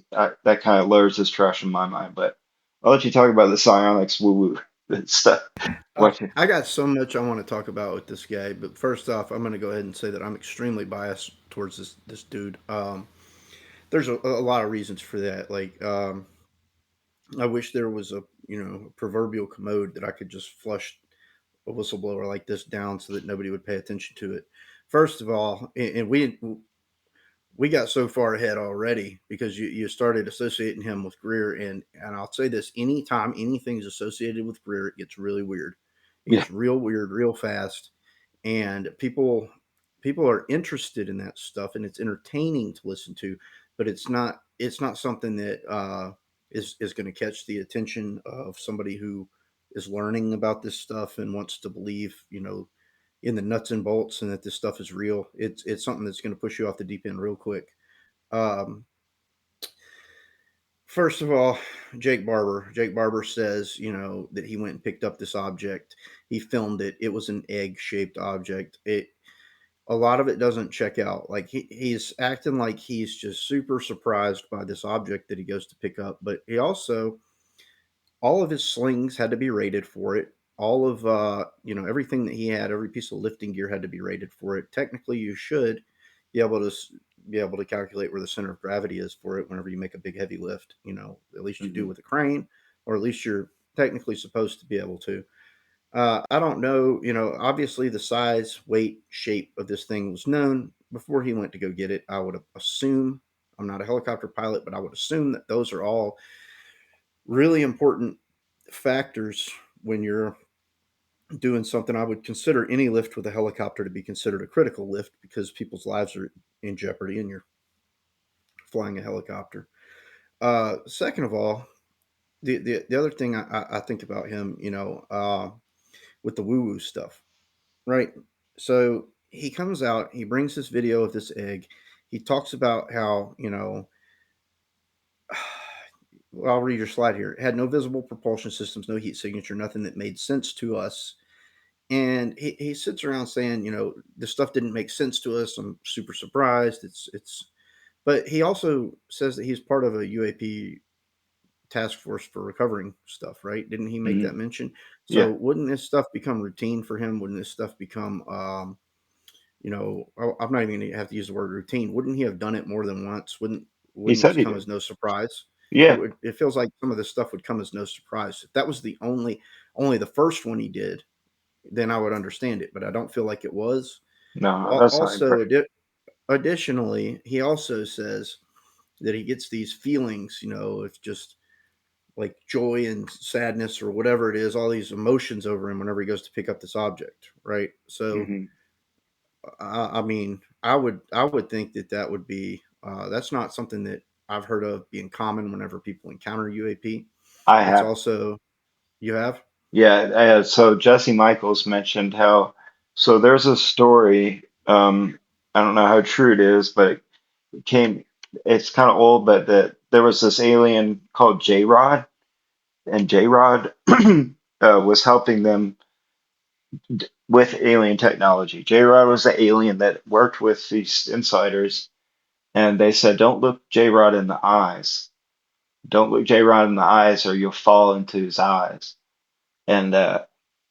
that kind of lowers his trash in my mind, but I'll let you talk about the psionics woo woo. stuff. What? I got so much I want to talk about with this guy, but first off, I'm going to go ahead and say that I'm extremely biased towards this dude. There's a lot of reasons for that. Like, I wish there was a a proverbial commode that I could just flush a whistleblower like this down so that nobody would pay attention to it. First of all, and we got so far ahead already because you started associating him with Greer, and I'll say this: anytime anything is associated with Greer, it gets really weird. It Yeah. gets real weird real fast, and people are interested in that stuff, and it's entertaining to listen to, but it's not something that is going to catch the attention of somebody who is learning about this stuff and wants to believe in the nuts and bolts and that this stuff is real. It's something that's going to push you off the deep end real quick. um, First of all, Jake Barber says, that he went and picked up this object. He filmed it. It was an egg shaped object. A lot of it doesn't check out. Like he's acting like he's just super surprised by this object that he goes to pick up, but he also all of his slings had to be rated for it. All of everything that he had, every piece of lifting gear had to be rated for it. Technically, you should be able to be able to calculate where the center of gravity is for it whenever you make a big heavy lift. At least you do Hmm. with a crane, or at least you're technically supposed to be able to. I don't know. Obviously the size, weight, shape of this thing was known before he went to go get it. I would assume. I'm not a helicopter pilot, but I would assume that those are all really important factors when you're doing something. I would consider any lift with a helicopter to be considered a critical lift because people's lives are in jeopardy and you're flying a helicopter. Second of all, the other thing I think about him, with the woo woo stuff, right? So he comes out, he brings this video of this egg. He talks about how, well, I'll read your slide here. It had no visible propulsion systems, no heat signature, nothing that made sense to us. And he sits around saying, this stuff didn't make sense to us. I'm super surprised. But he also says that he's part of a UAP task force for recovering stuff, right? Didn't he make Hmm. that mention? So Yeah. wouldn't this stuff become routine for him? Wouldn't this stuff become, I'm not even going to have to use the word routine. Wouldn't he have done it more than once? He Wouldn't this said he come did. as no surprise? Yeah. It feels like some of this stuff would come as no surprise. If that was the only the first one he did, then I would understand it. But I don't feel like it was. No, that's not Also, impressive. additionally, he also says that he gets these feelings, it's just like joy and sadness or whatever it is, all these emotions over him whenever he goes to pick up this object, right? So, Hmm. I mean, I would think that that would be that's not something that I've heard of being common whenever people encounter UAP. I It's have. also you have Yeah. So Jesse Michaels mentioned how. So there's a story. I don't know how true it is, but it came. It's kind of old, but that there was this alien called J Rod, and J Rod was helping them with alien technology. J Rod was the alien that worked with these insiders, and they said, "Don't look J Rod in the eyes. Don't look J Rod in the eyes, or you'll fall into his eyes." And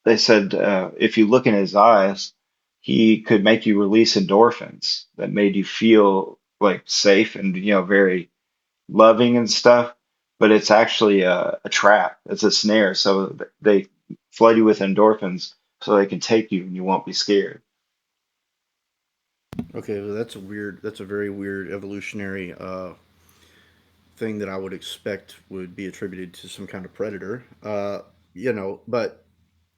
they said, if you look in his eyes, he could make you release endorphins that made you feel like safe and very loving and stuff. But it's actually a trap. It's a snare. So they flood you with endorphins so they can take you and you won't be scared. okay. Well, that's a very weird evolutionary thing that I would expect would be attributed to some kind of predator. But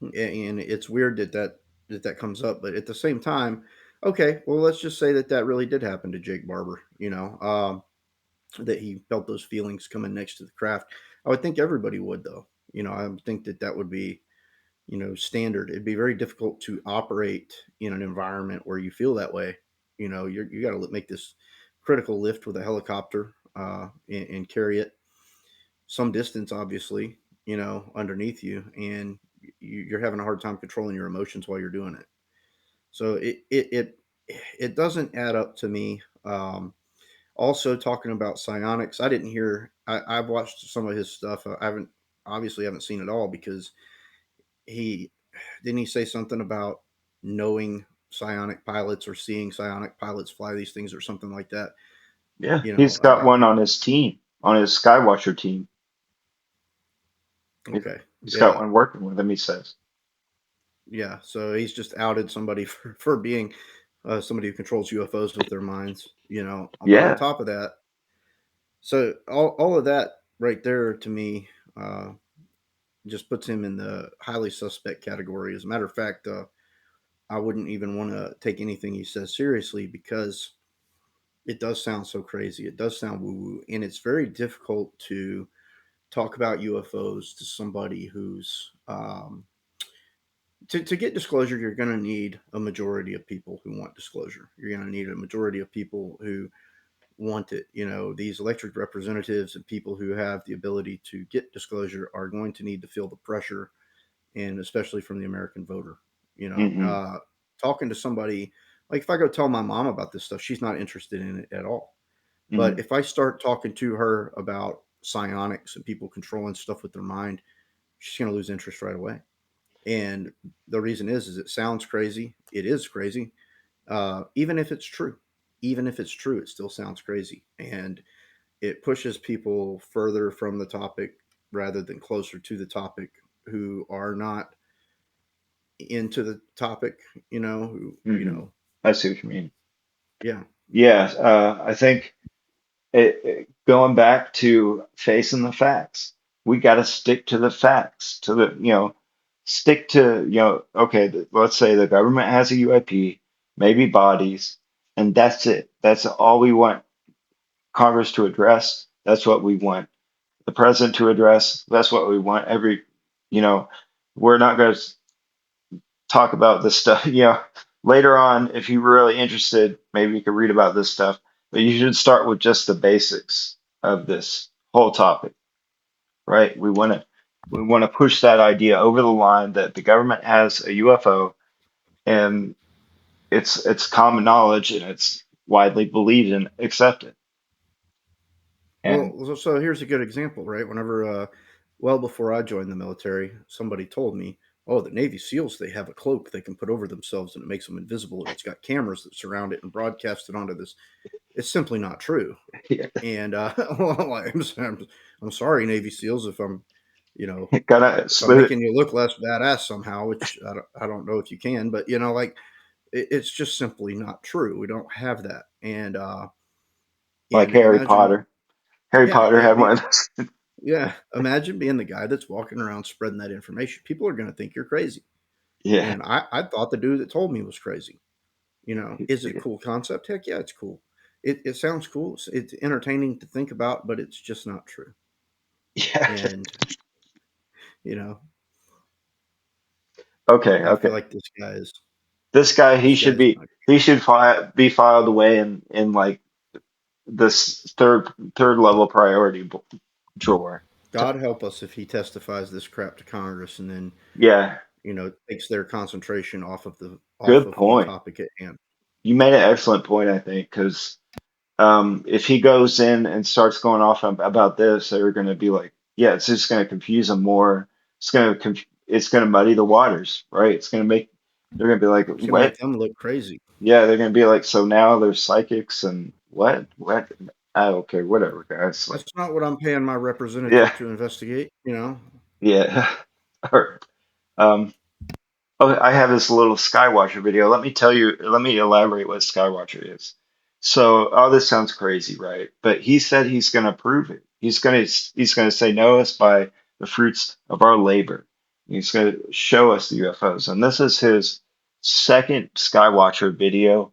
and it's weird that comes up, but at the same time, okay, well, let's just say that really did happen to Jake Barber. That he felt those feelings coming next to the craft. I would think everybody would, though. I would think that that would be standard. It'd be very difficult to operate in an environment where you feel that way. You got to make this critical lift with a helicopter and carry it some distance, obviously, underneath you, and you're having a hard time controlling your emotions while you're doing it. So it doesn't add up to me. Also, talking about psionics, I didn't hear. I've watched some of his stuff. I haven't obviously haven't seen it all because he didn't he say something about knowing psionic pilots or seeing psionic pilots fly these things or something like that. Yeah, You know, he's got one on his team, on his Skywatcher team. okay, He's got yeah, one working with him, he says. yeah. So he's just outed somebody for being somebody who controls UFOs with their minds. You know, but on Yeah. top of that, so all of that right there to me just puts him in the highly suspect category. As a matter of fact, I wouldn't even want to take anything he says seriously because it does sound so crazy. It does sound woo woo, and it's very difficult to talk about UFOs to somebody who's to get disclosure. You're going to need a majority of people who want disclosure. You're going to need a majority of people who want it. You know, these elected representatives and people who have the ability to get disclosure are going to need to feel the pressure, and especially from the American voter. You know, Hmm. talking to somebody like if I go tell my mom about this stuff, she's not interested in it at all. But Hmm. if I start talking to her about psionics and people controlling stuff with their mind, she's going to lose interest right away. And the reason is it sounds crazy. It is crazy. Even if it's true, even if it's true, it still sounds crazy. And it pushes people further from the topic rather than closer to the topic who are not into the topic, Hmm. I see what you mean. yeah. Yeah, I think going back to facing the facts, we got to stick to the facts, to stick to, okay, let's say the government has a UIP, maybe bodies, and that's it. That's all we want Congress to address. That's what we want the president to address. That's what we want. You know, we're not going to talk about this stuff. Later on, if you're really interested, maybe you could read about this stuff. But you should start with just the basics of this whole topic, right? We want to push that idea over the line that the government has a UFO and it's common knowledge and it's widely believed and accepted. And So here's a good example, right? Whenever, well, before I joined the military, somebody told me, "Oh, the Navy SEALs they have a cloak they can put over themselves and it makes them invisible, and it's got cameras that surround it and broadcast it onto this." It's simply not true. yeah, And well, I'm sorry, Navy SEALs, you know, gotta if I'm slip. making you look less badass somehow, which I don't know if you can, but like it's just simply not true. We don't have that, Like and imagine, Harry yeah, Potter had one of those. yeah, imagine being the guy that's walking around spreading that information. People are going to think you're crazy, Yeah, and I thought the dude that told me was crazy. You know, is it a yeah, cool concept? Heck yeah, it's cool. It sounds cool. It's entertaining to think about, but it's just not true. yeah. And you know, Okay, I feel okay. like This guy, this guy's not. he should be filed away in like this third level priority drawer. T- God help us if he testifies this crap to Congress and then Yeah, takes their concentration off good of the point. topic at hand. You made an excellent point, I think, because if he goes in and starts going off about this, they're going to be like, yeah, it's just going to confuse them more. It's going to muddy the waters, right? They're going to be like, It's gonna what? make them look crazy. Yeah, they're going to be like, so now they're psychics and what? I don't care, whatever, guys. Like, That's not what I'm paying my yeah, representative to investigate. yeah. All right. Um, Oh, I have this little Skywatcher video. Let me elaborate what Skywatcher is. So, oh, this sounds crazy, right? But he said he's going to prove it. He's going to say, know us by the fruits of our labor. He's going to show us the UFOs. And this is his second Skywatcher video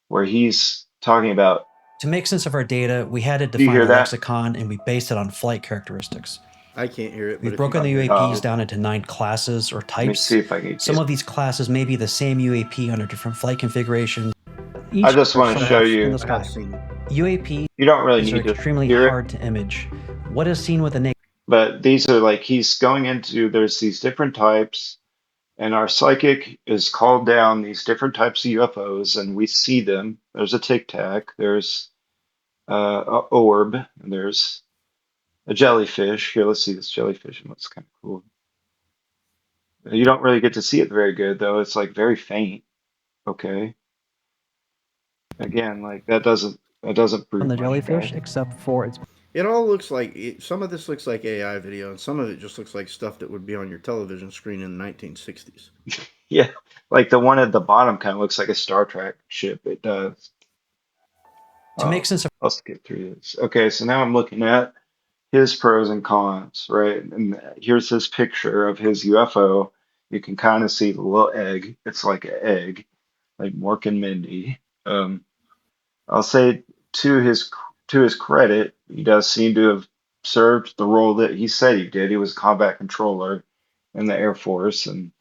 where he's talking about, To make sense of our data, we had to do you define hear a that? lexicon and we based it on flight characteristics. I can't hear it, but We've if you broken can the hear it, it's UAPs Oh, good. down into 9 classes or let me see types. if I can Some get. of these classes may be the same UAP under different flight configurations. I Each just are want to some show puffs in the you. I have sky. seen. UAPs You don't really are need to extremely hear it. hard to image. What is seen with a naked But these are like he's going into there's these different types, and our psychic is called down these different types of UFOs, and we see them. There's a tic tac, there's a orb, and there's a jellyfish. Here, let's see this jellyfish, and looks kind of cool. You don't really get to see it very good though. It's like very faint. Okay. Again, like that doesn't from prove the much, jellyfish, guys. except for its It all looks like some of this looks like AI video, and some of it just looks like stuff that would be on your television screen in the 1960s. Yeah, like the one at the bottom kind of looks like a Star Trek ship. It does. to make Oh, sense of I'll skip through this. Okay, so now I'm looking at his pros and cons, right? And here's his picture of his UFO. You can kind of see the little egg. It's like an egg, like Mork and Mindy. I'll say to his to his credit, he does seem to have served the role that he said he did. He was a combat controller in the Air Force and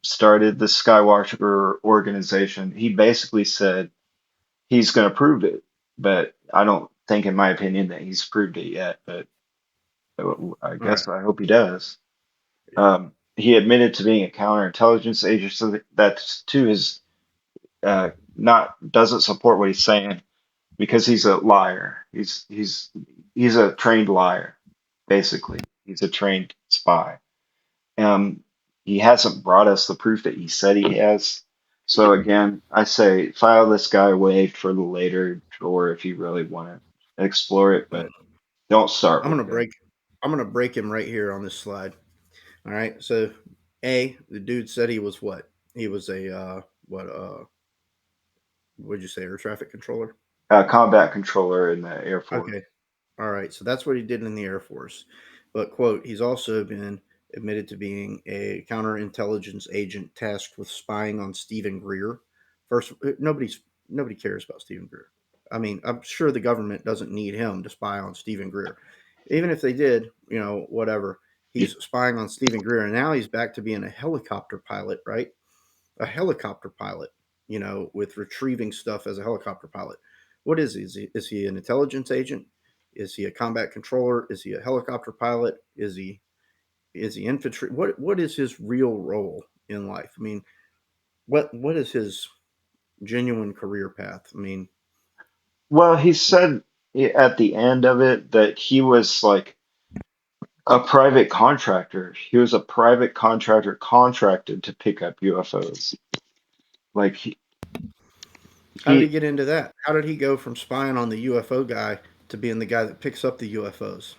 started the Skywatcher organization. He basically said he's going to prove it, but I don't think, in my opinion, that he's proved it yet. But I All right. guess I hope he does. Yeah. He admitted to being a counterintelligence agent, so that's to his not doesn't support what he's saying because he's a liar. He's a trained liar, basically. He's a trained spy. Um, he hasn't brought us the proof that he said he has. So again, I say file this guy away for the later, or if you really want to explore it, Well, but don't start I'm with gonna him. break. I'm gonna break him right here on this slide. All right. So, the dude said he was what? He was a what? What'd you say? Air traffic controller. Combat controller in the Air Force. Okay. All right, so that's what he did in the Air Force. But, quote, he's also been admitted to being a counterintelligence agent tasked with spying on Stephen Greer. First, nobody cares about Stephen Greer. I mean, I'm sure the government doesn't need him to spy on Stephen Greer. Even if they did, whatever. He's spying on Stephen Greer, and now he's back to being a helicopter pilot, right? A helicopter pilot, with retrieving stuff as a helicopter pilot. What is he? Is he an intelligence agent? Is he a combat controller? Is he a helicopter pilot? Is he infantry? What is his real role in life? I mean, what is his genuine career path? I mean, Well, he said at the end of it that he was like a private contractor. He was a private contractor contracted to pick up UFOs. Like how did he he get into that? How did he go from spying on the UFO guy to being the guy that picks up the UFOs?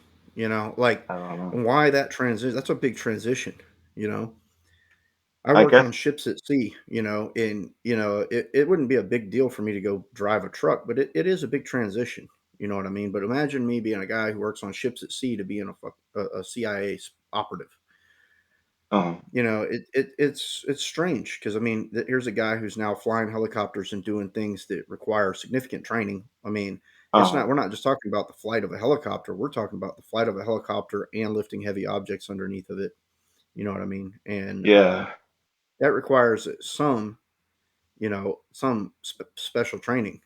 Like, I don't know. why that transition? That's a big transition. You know, I I work guess. on ships at sea, and it wouldn't be a big deal for me to go drive a truck, but it is a big transition. You know what I mean? But imagine me being a guy who works on ships at sea to being a CIA operative. Uh, It's strange because I mean, here's a guy who's now flying helicopters and doing things that require significant training. I mean, it's not uh, we're not just talking about the flight of a helicopter. We're talking about the flight of a helicopter and lifting heavy objects underneath of it. You know what I mean? And yeah. that requires some special training.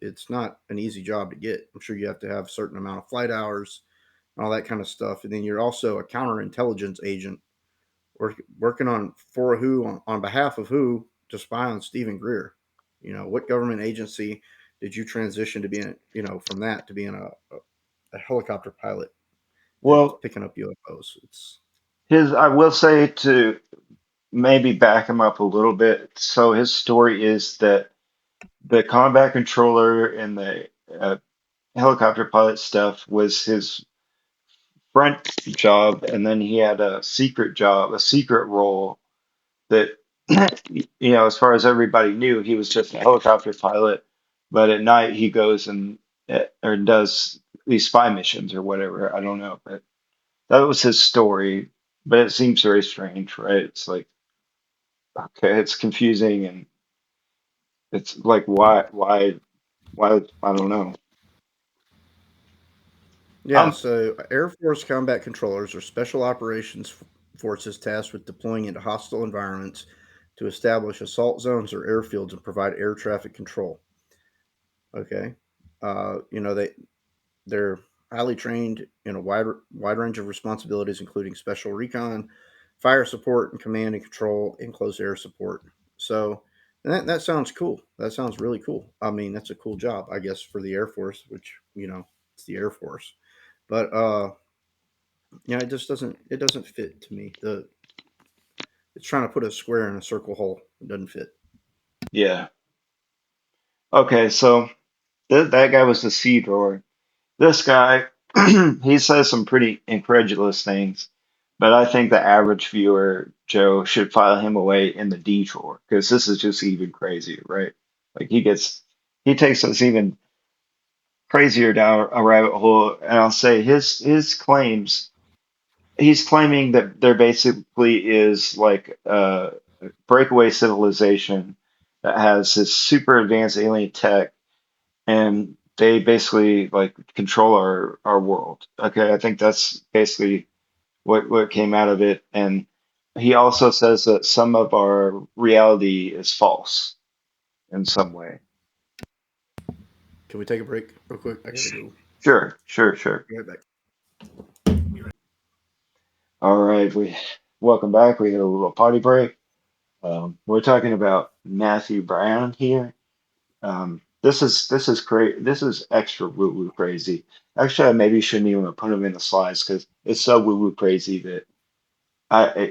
It's not an easy job to get. I'm sure you have to have a certain amount of flight hours and all that kind of stuff. And then you're also a counterintelligence agent working on for who on behalf of who to spy on Stephen Greer. What government agency did you transition to being, from that to being a helicopter pilot that's Well, picking up UFOs? It's I will say to maybe back him up a little bit. So his story is that the combat controller and the helicopter pilot stuff was his front job, and then he had a secret job, a secret role that, as far as everybody knew, he was just a helicopter pilot. But at night he goes and or does these spy missions or whatever. I don't know, but that was his story. But it seems very strange, right? It's like, okay, it's confusing and it's like, why? I don't know. Yeah, Um, so Air Force combat controllers are special operations forces tasked with deploying into hostile environments to establish assault zones or airfields and provide air traffic control. Okay, they're highly trained in a wide range of responsibilities, including special recon, fire support, and command and control, and close air support. So, and that sounds cool. That sounds really cool. I mean, that's a cool job, I guess, for the Air Force, which it's the Air Force. But it just doesn't fit to me. It's trying to put a square in a circle hole. It doesn't fit. Yeah. Okay, so that guy was the seed drawer. This guy, he says some pretty incredulous things, but I think the average viewer, Joe, should file him away in the D drawer because this is just even crazier, right? Like he takes us even crazier down a rabbit hole, and I'll say his claims. He's claiming that there basically is like a breakaway civilization that has this super advanced alien tech and they basically like control our world. Okay, I think that's basically what came out of it. And he also says that some of our reality is false in some way. Can we take a break real quick? I gotta Sh- go. Sure, sure, sure. Be right back. All right, we welcome back. We had a little potty break. We're talking about Matthew Brown here. This is crazy. This is extra woo woo crazy. Actually, I maybe shouldn't even put him in the slides because it's so woo woo crazy that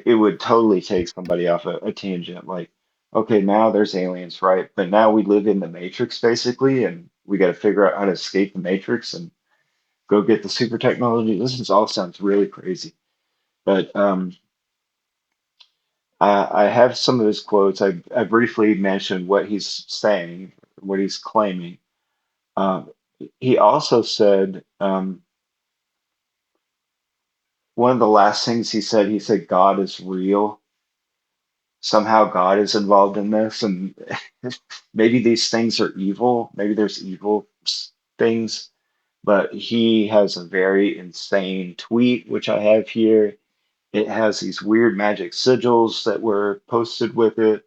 it would totally take somebody off a tangent. Like, okay, now there's aliens, right? But now we live in the Matrix basically, and we got to figure out how to escape the Matrix and go get the super technology. All sounds really crazy. But I have some of his quotes. I briefly mentioned what he's saying, what he's claiming. Um, he also said one of the last things he said God is real. Somehow God is involved in this, and maybe these things are evil. Maybe there's evil things, but he has a very insane tweet, which I have here. It has these weird magic sigils that were posted with it.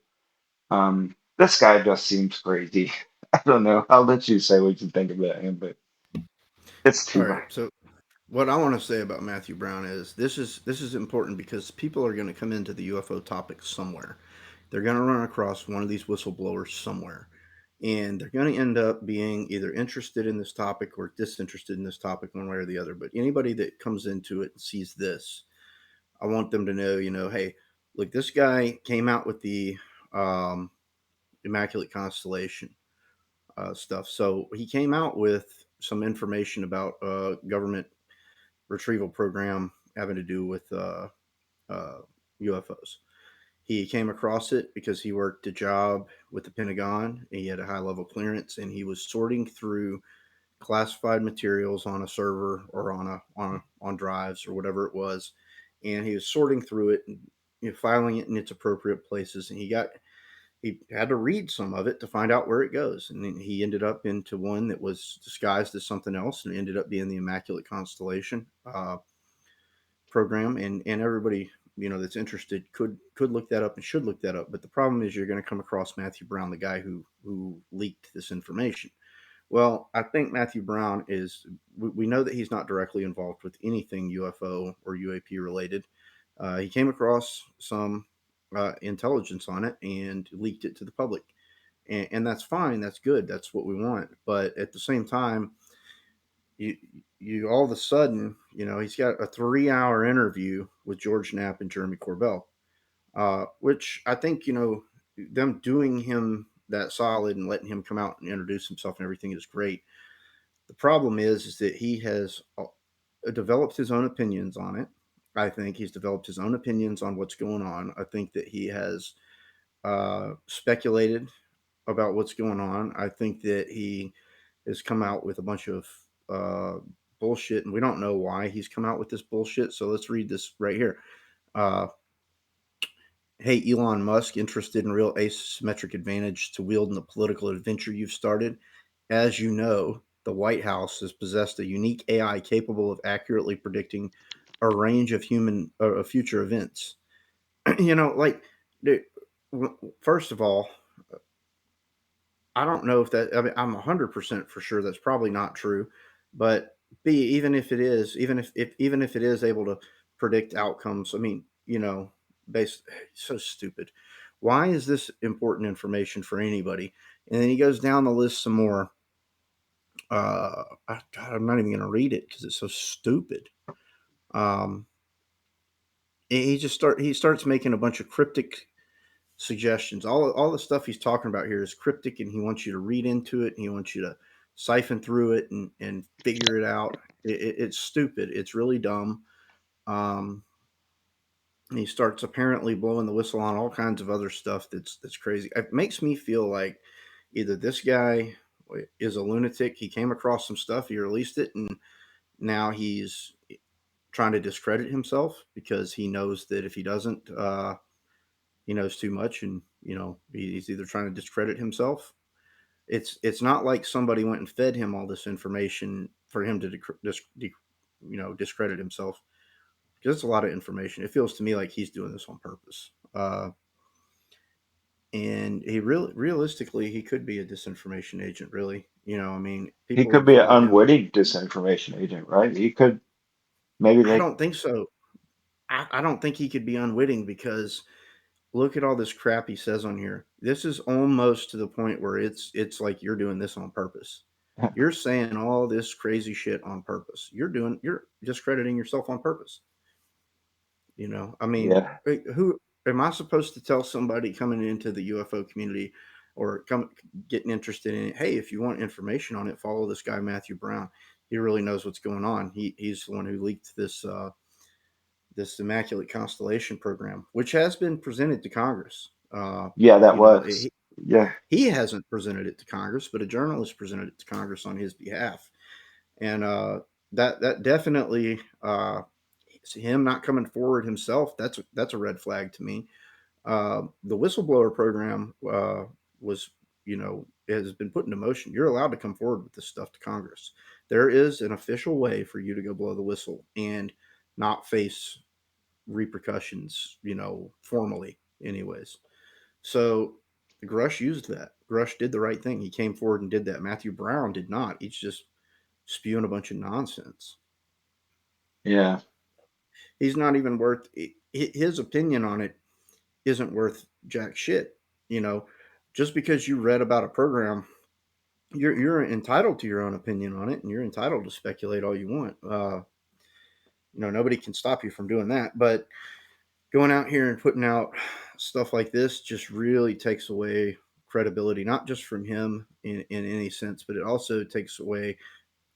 This guy just seems crazy. I don't know. I'll let you say what you think about him, but it's All too right. much. So what I want to say about Matthew Brown is this is important because people are going to come into the UFO topic somewhere. They're going to run across one of these whistleblowers somewhere. And they're going to end up being either interested in this topic or disinterested in this topic one way or the other. But anybody that comes into it and sees this, I want them to know, hey, look, this guy came out with the um, Immaculate Constellation stuff. So he came out with some information about government retrieval program having to do with uh, UFOs. He came across it because he worked a job with the Pentagon. He had a high level clearance, and he was sorting through classified materials on a server or on drives or whatever it was, and he was sorting through it and filing it in its appropriate places. And he had to read some of it to find out where it goes, and then he ended up into one that was disguised as something else, and ended up being the Immaculate Constellation program. And everybody that's interested could look that up and should look that up. But the problem is you're going to come across Matthew Brown, the guy who leaked this information. Well, I think Matthew Brown is. We know that he's not directly involved with anything UFO or UAP related. He came across some intelligence on it and leaked it to the public, and that's fine. That's good. That's what we want. But at the same time, you you all of a sudden, he's got a 3 hour interview with George Knapp and Jeremy Corbell, which I think them doing him that solid and letting him come out and introduce himself and everything is great. The problem is that he has developed his own opinions on it. I think he's developed his own opinions on what's going on. I think that he has speculated about what's going on. I think that he has come out with a bunch of uh, bullshit, and we don't know why he's come out with this bullshit. So let's read this right here. Uh, Hey, Elon Musk, interested in real asymmetric advantage to wield in the political adventure you've started? As you know, the White House has possessed a unique AI capable of accurately predicting a range of future events. Like, dude, first of all, I don't know if that. I mean, I'm 100% for sure that's probably not true, but B, even if it is, even if it is able to predict outcomes, I mean, based so stupid. Why is this important information for anybody? And then he goes down the list some more. God, I'm not even going to read it because it's so stupid. Um, he starts making a bunch of cryptic suggestions. All the stuff he's talking about here is cryptic, and he wants you to read into it, and he wants you to siphon through it and figure it out. It's stupid. It's really dumb. Um, and he starts apparently blowing the whistle on all kinds of other stuff that's crazy. It makes me feel like either this guy is a lunatic. He came across some stuff, he released it, and now he's trying to discredit himself because he knows that if he doesn't, he knows too much, and he's either trying to discredit himself. It's not like somebody went and fed him all this information for him to discredit himself, because it's a lot of information. It feels to me like he's doing this on purpose. And he realistically, he could be a disinformation agent. Really, I mean, He people could would be an follow him. unwitting disinformation agent, right? He could maybe I they. don't think so. I don't think he could be unwitting, because look at all this crap he says on here. This is almost to the point where it's like you're doing this on purpose. You're saying all this crazy shit on purpose. You're discrediting yourself on purpose. I mean, Yeah, who am I supposed to tell somebody coming into the UFO community or getting interested in it? Hey, if you want information on it, follow this guy Matthew Brown. He really knows what's going on. He's the one who leaked this Immaculate Constellation program, which has been presented to Congress. yeah, that You know, was. Yeah, he hasn't presented it to Congress, but a journalist presented it to Congress on his behalf, and that definitely him not coming forward himself. That's a red flag to me. The whistleblower program was, has been put into motion. You're allowed to come forward with this stuff to Congress. There is an official way for you to go blow the whistle and not face repercussions, formally, anyways. So Grush used that. Grush did the right thing. He came forward and did that. Matthew Brown did not. He's just spewing a bunch of nonsense. yeah, He's not even worth his opinion on it isn't worth jack shit. You know, just because you read about a program, you're entitled to your own opinion on it, and you're entitled to speculate all you want. Nobody can stop you from doing that. But going out here and putting out stuff like this just really takes away credibility, not just from him in any sense, but it also takes away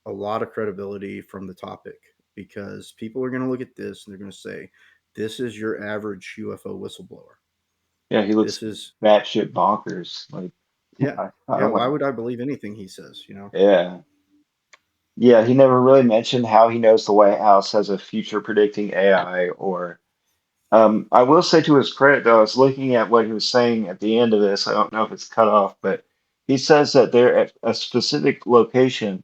a lot of credibility from the topic, because people are going to look at this and they're going to say, this is your average UFO whistleblower. yeah. He This looks is, batshit bonkers. Like, yeah. I Yeah. don't Why want. would I believe anything he says? Yeah, yeah. He never really mentioned how he knows the White House has a future predicting AI or. I will say to his credit, though, I was looking at what he was saying at the end of this. I don't know if it's cut off, but he says that they're at a specific location.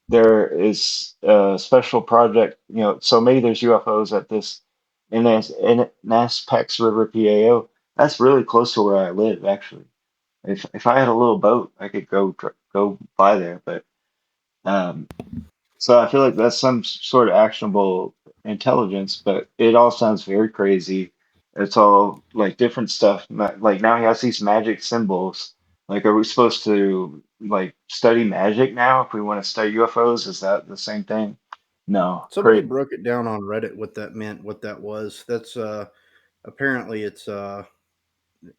There is a special project, so maybe there's UFOs at this Naspex River, PAO. That's really close to where I live, actually. If I had a little boat, I could go by there. But um, so I feel like that's some sort of actionable intelligence, but it all sounds very crazy. It's all like different stuff. Like now he has these magic symbols. Like, are we supposed to like study magic now if we want to study UFOs? Is that the same thing? No, Somebody great. broke it down on Reddit what that meant, what that was. That's apparently it's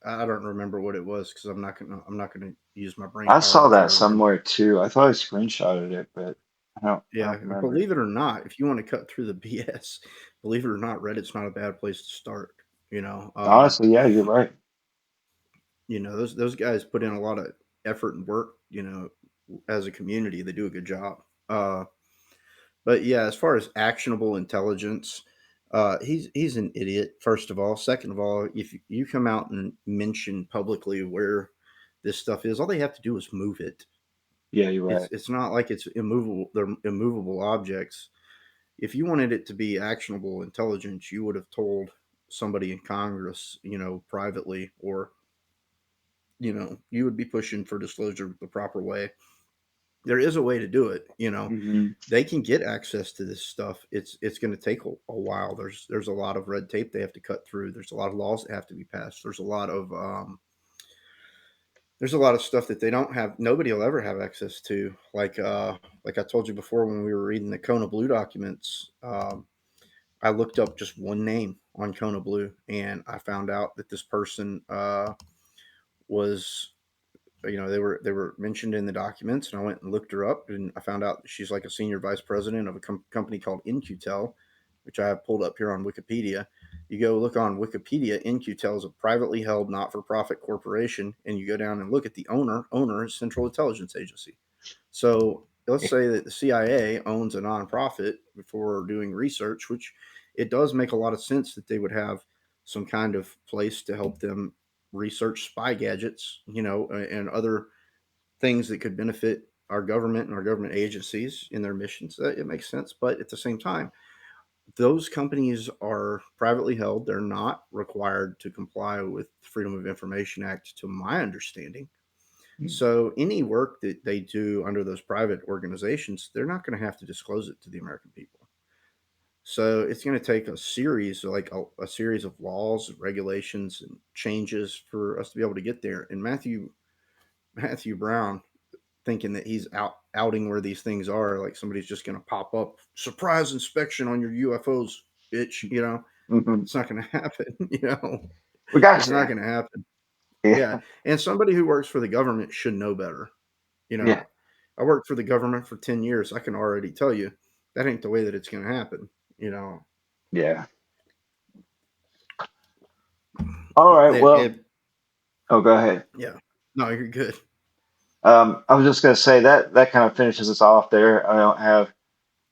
I don't remember what it was, because I'm not gonna use my brain I power saw to try that to remember. somewhere too. I thought I screenshotted it, but I Yeah, don't remember. believe it or not, if you want to cut through the BS, believe it or not, Reddit's not a bad place to start. You know, um, Honestly, yeah, you're right. those guys put in a lot of effort and work. As a community, they do a good job. Uh, but yeah, as far as actionable intelligence, he's an idiot. First of all, second of all, if you come out and mention publicly where this stuff is, all they have to do is move it. Yeah, you're It's right. it's not like it's immovable. They're immovable objects. If you wanted it to be actionable intelligence, you would have told somebody in Congress, privately, or you would be pushing for disclosure the proper way. There is a way to do it. Hmm. They can get access to this stuff. It's going to take a while. There's a lot of red tape they have to cut through. There's a lot of laws that have to be passed. There's a lot of stuff that they don't have. Nobody will ever have access to. Like I told you before when we were reading the Kona Blue documents. I looked up just one name on Kona Blue, and I found out that this person was, they were mentioned in the documents, and I went and looked her up, and I found out that she's like a senior vice president of a company called InQtel, which I have pulled up here on Wikipedia. You go look on Wikipedia, InQtel is a privately held not-for-profit corporation, and you go down and look at the owner. Owner is Central Intelligence Agency. So let's say that the CIA owns a nonprofit for doing research, which it does make a lot of sense that they would have some kind of place to help them research spy gadgets, and other things that could benefit our government and our government agencies in their missions. It makes sense. But at the same time, those companies are privately held. They're not required to comply with the Freedom of Information Act, to my understanding. So any work that they do under those private organizations, they're not going to have to disclose it to the American people. So it's going to take a series, like a series of laws, regulations, and changes for us to be able to get there. And Matthew Brown thinking that he's outing where these things are, like somebody's just going to pop up, surprise inspection on your UFOs, bitch. Hmm. It's not going to happen. We got It's not you. going to happen. Yeah, Yeah, and somebody who works for the government should know better. You yeah, know, I worked for the government for 10 years. I can already tell you that ain't the way that it's going to happen. You know, yeah. All right. it, Well, it, oh, go ahead. yeah, no, you're good. I was just gonna say that that kind of finishes us off there. I don't have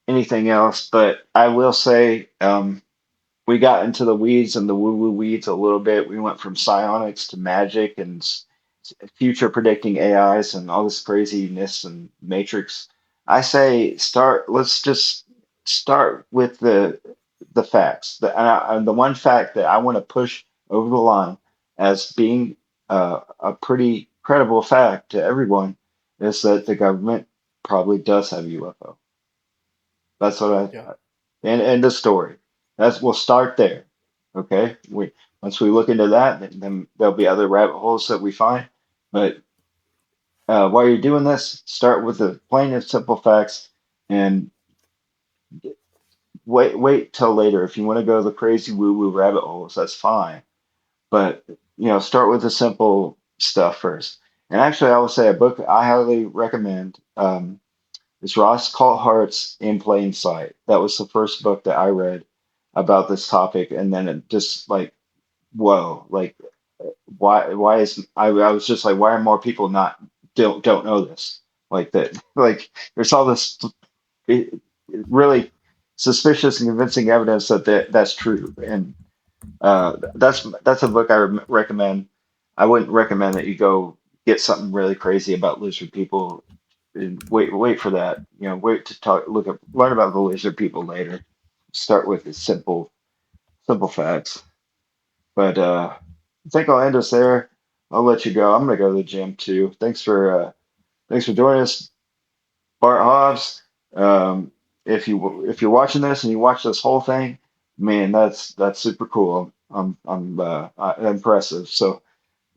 anything else, but I will say, we got into the weeds and the woo-woo weeds a little bit. We went from psionics to magic and future predicting AIs and all this craziness and matrix. I say start. Let's just start with the facts. And the one fact that I want to push over the line as being a pretty credible fact to everyone is that the government probably does have UFO. That's what Yeah, and the story. That's we'll start there. Okay. We once we look into that, then there'll be other rabbit holes that we find. But while you're doing this, start with the plain and simple facts, and wait till later. If you want to go the crazy woo woo rabbit holes, that's fine. But start with the simple stuff first. And actually, I will say a book I highly recommend. It's Ross Coulthart's In Plain Sight. That was the first book that I read about this topic, and then it just like, whoa, like why is I was just like, why are more people not don't know this? Like that, like there's all this eh, really suspicious and convincing evidence that's true, and that's a book I recommend. I wouldn't recommend that you go get something really crazy about lizard people. And wait for that. Wait to learn about the lizard people later. Start with the simple facts. But I think I'll end us there. I'll let you go. I'm gonna go to the gym too. Thanks for joining us, Bart Hobbs. If you're watching this and you watch this whole thing, man, that's super cool. I'm impressive. So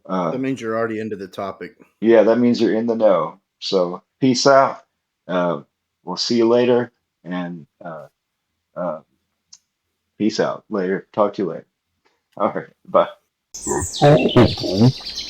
that means you're already into the topic. yeah, that means you're in the know. So peace out. Uh, we'll see you later, and uh, peace out later. Talk to you later. All right, bye. That's all, folks.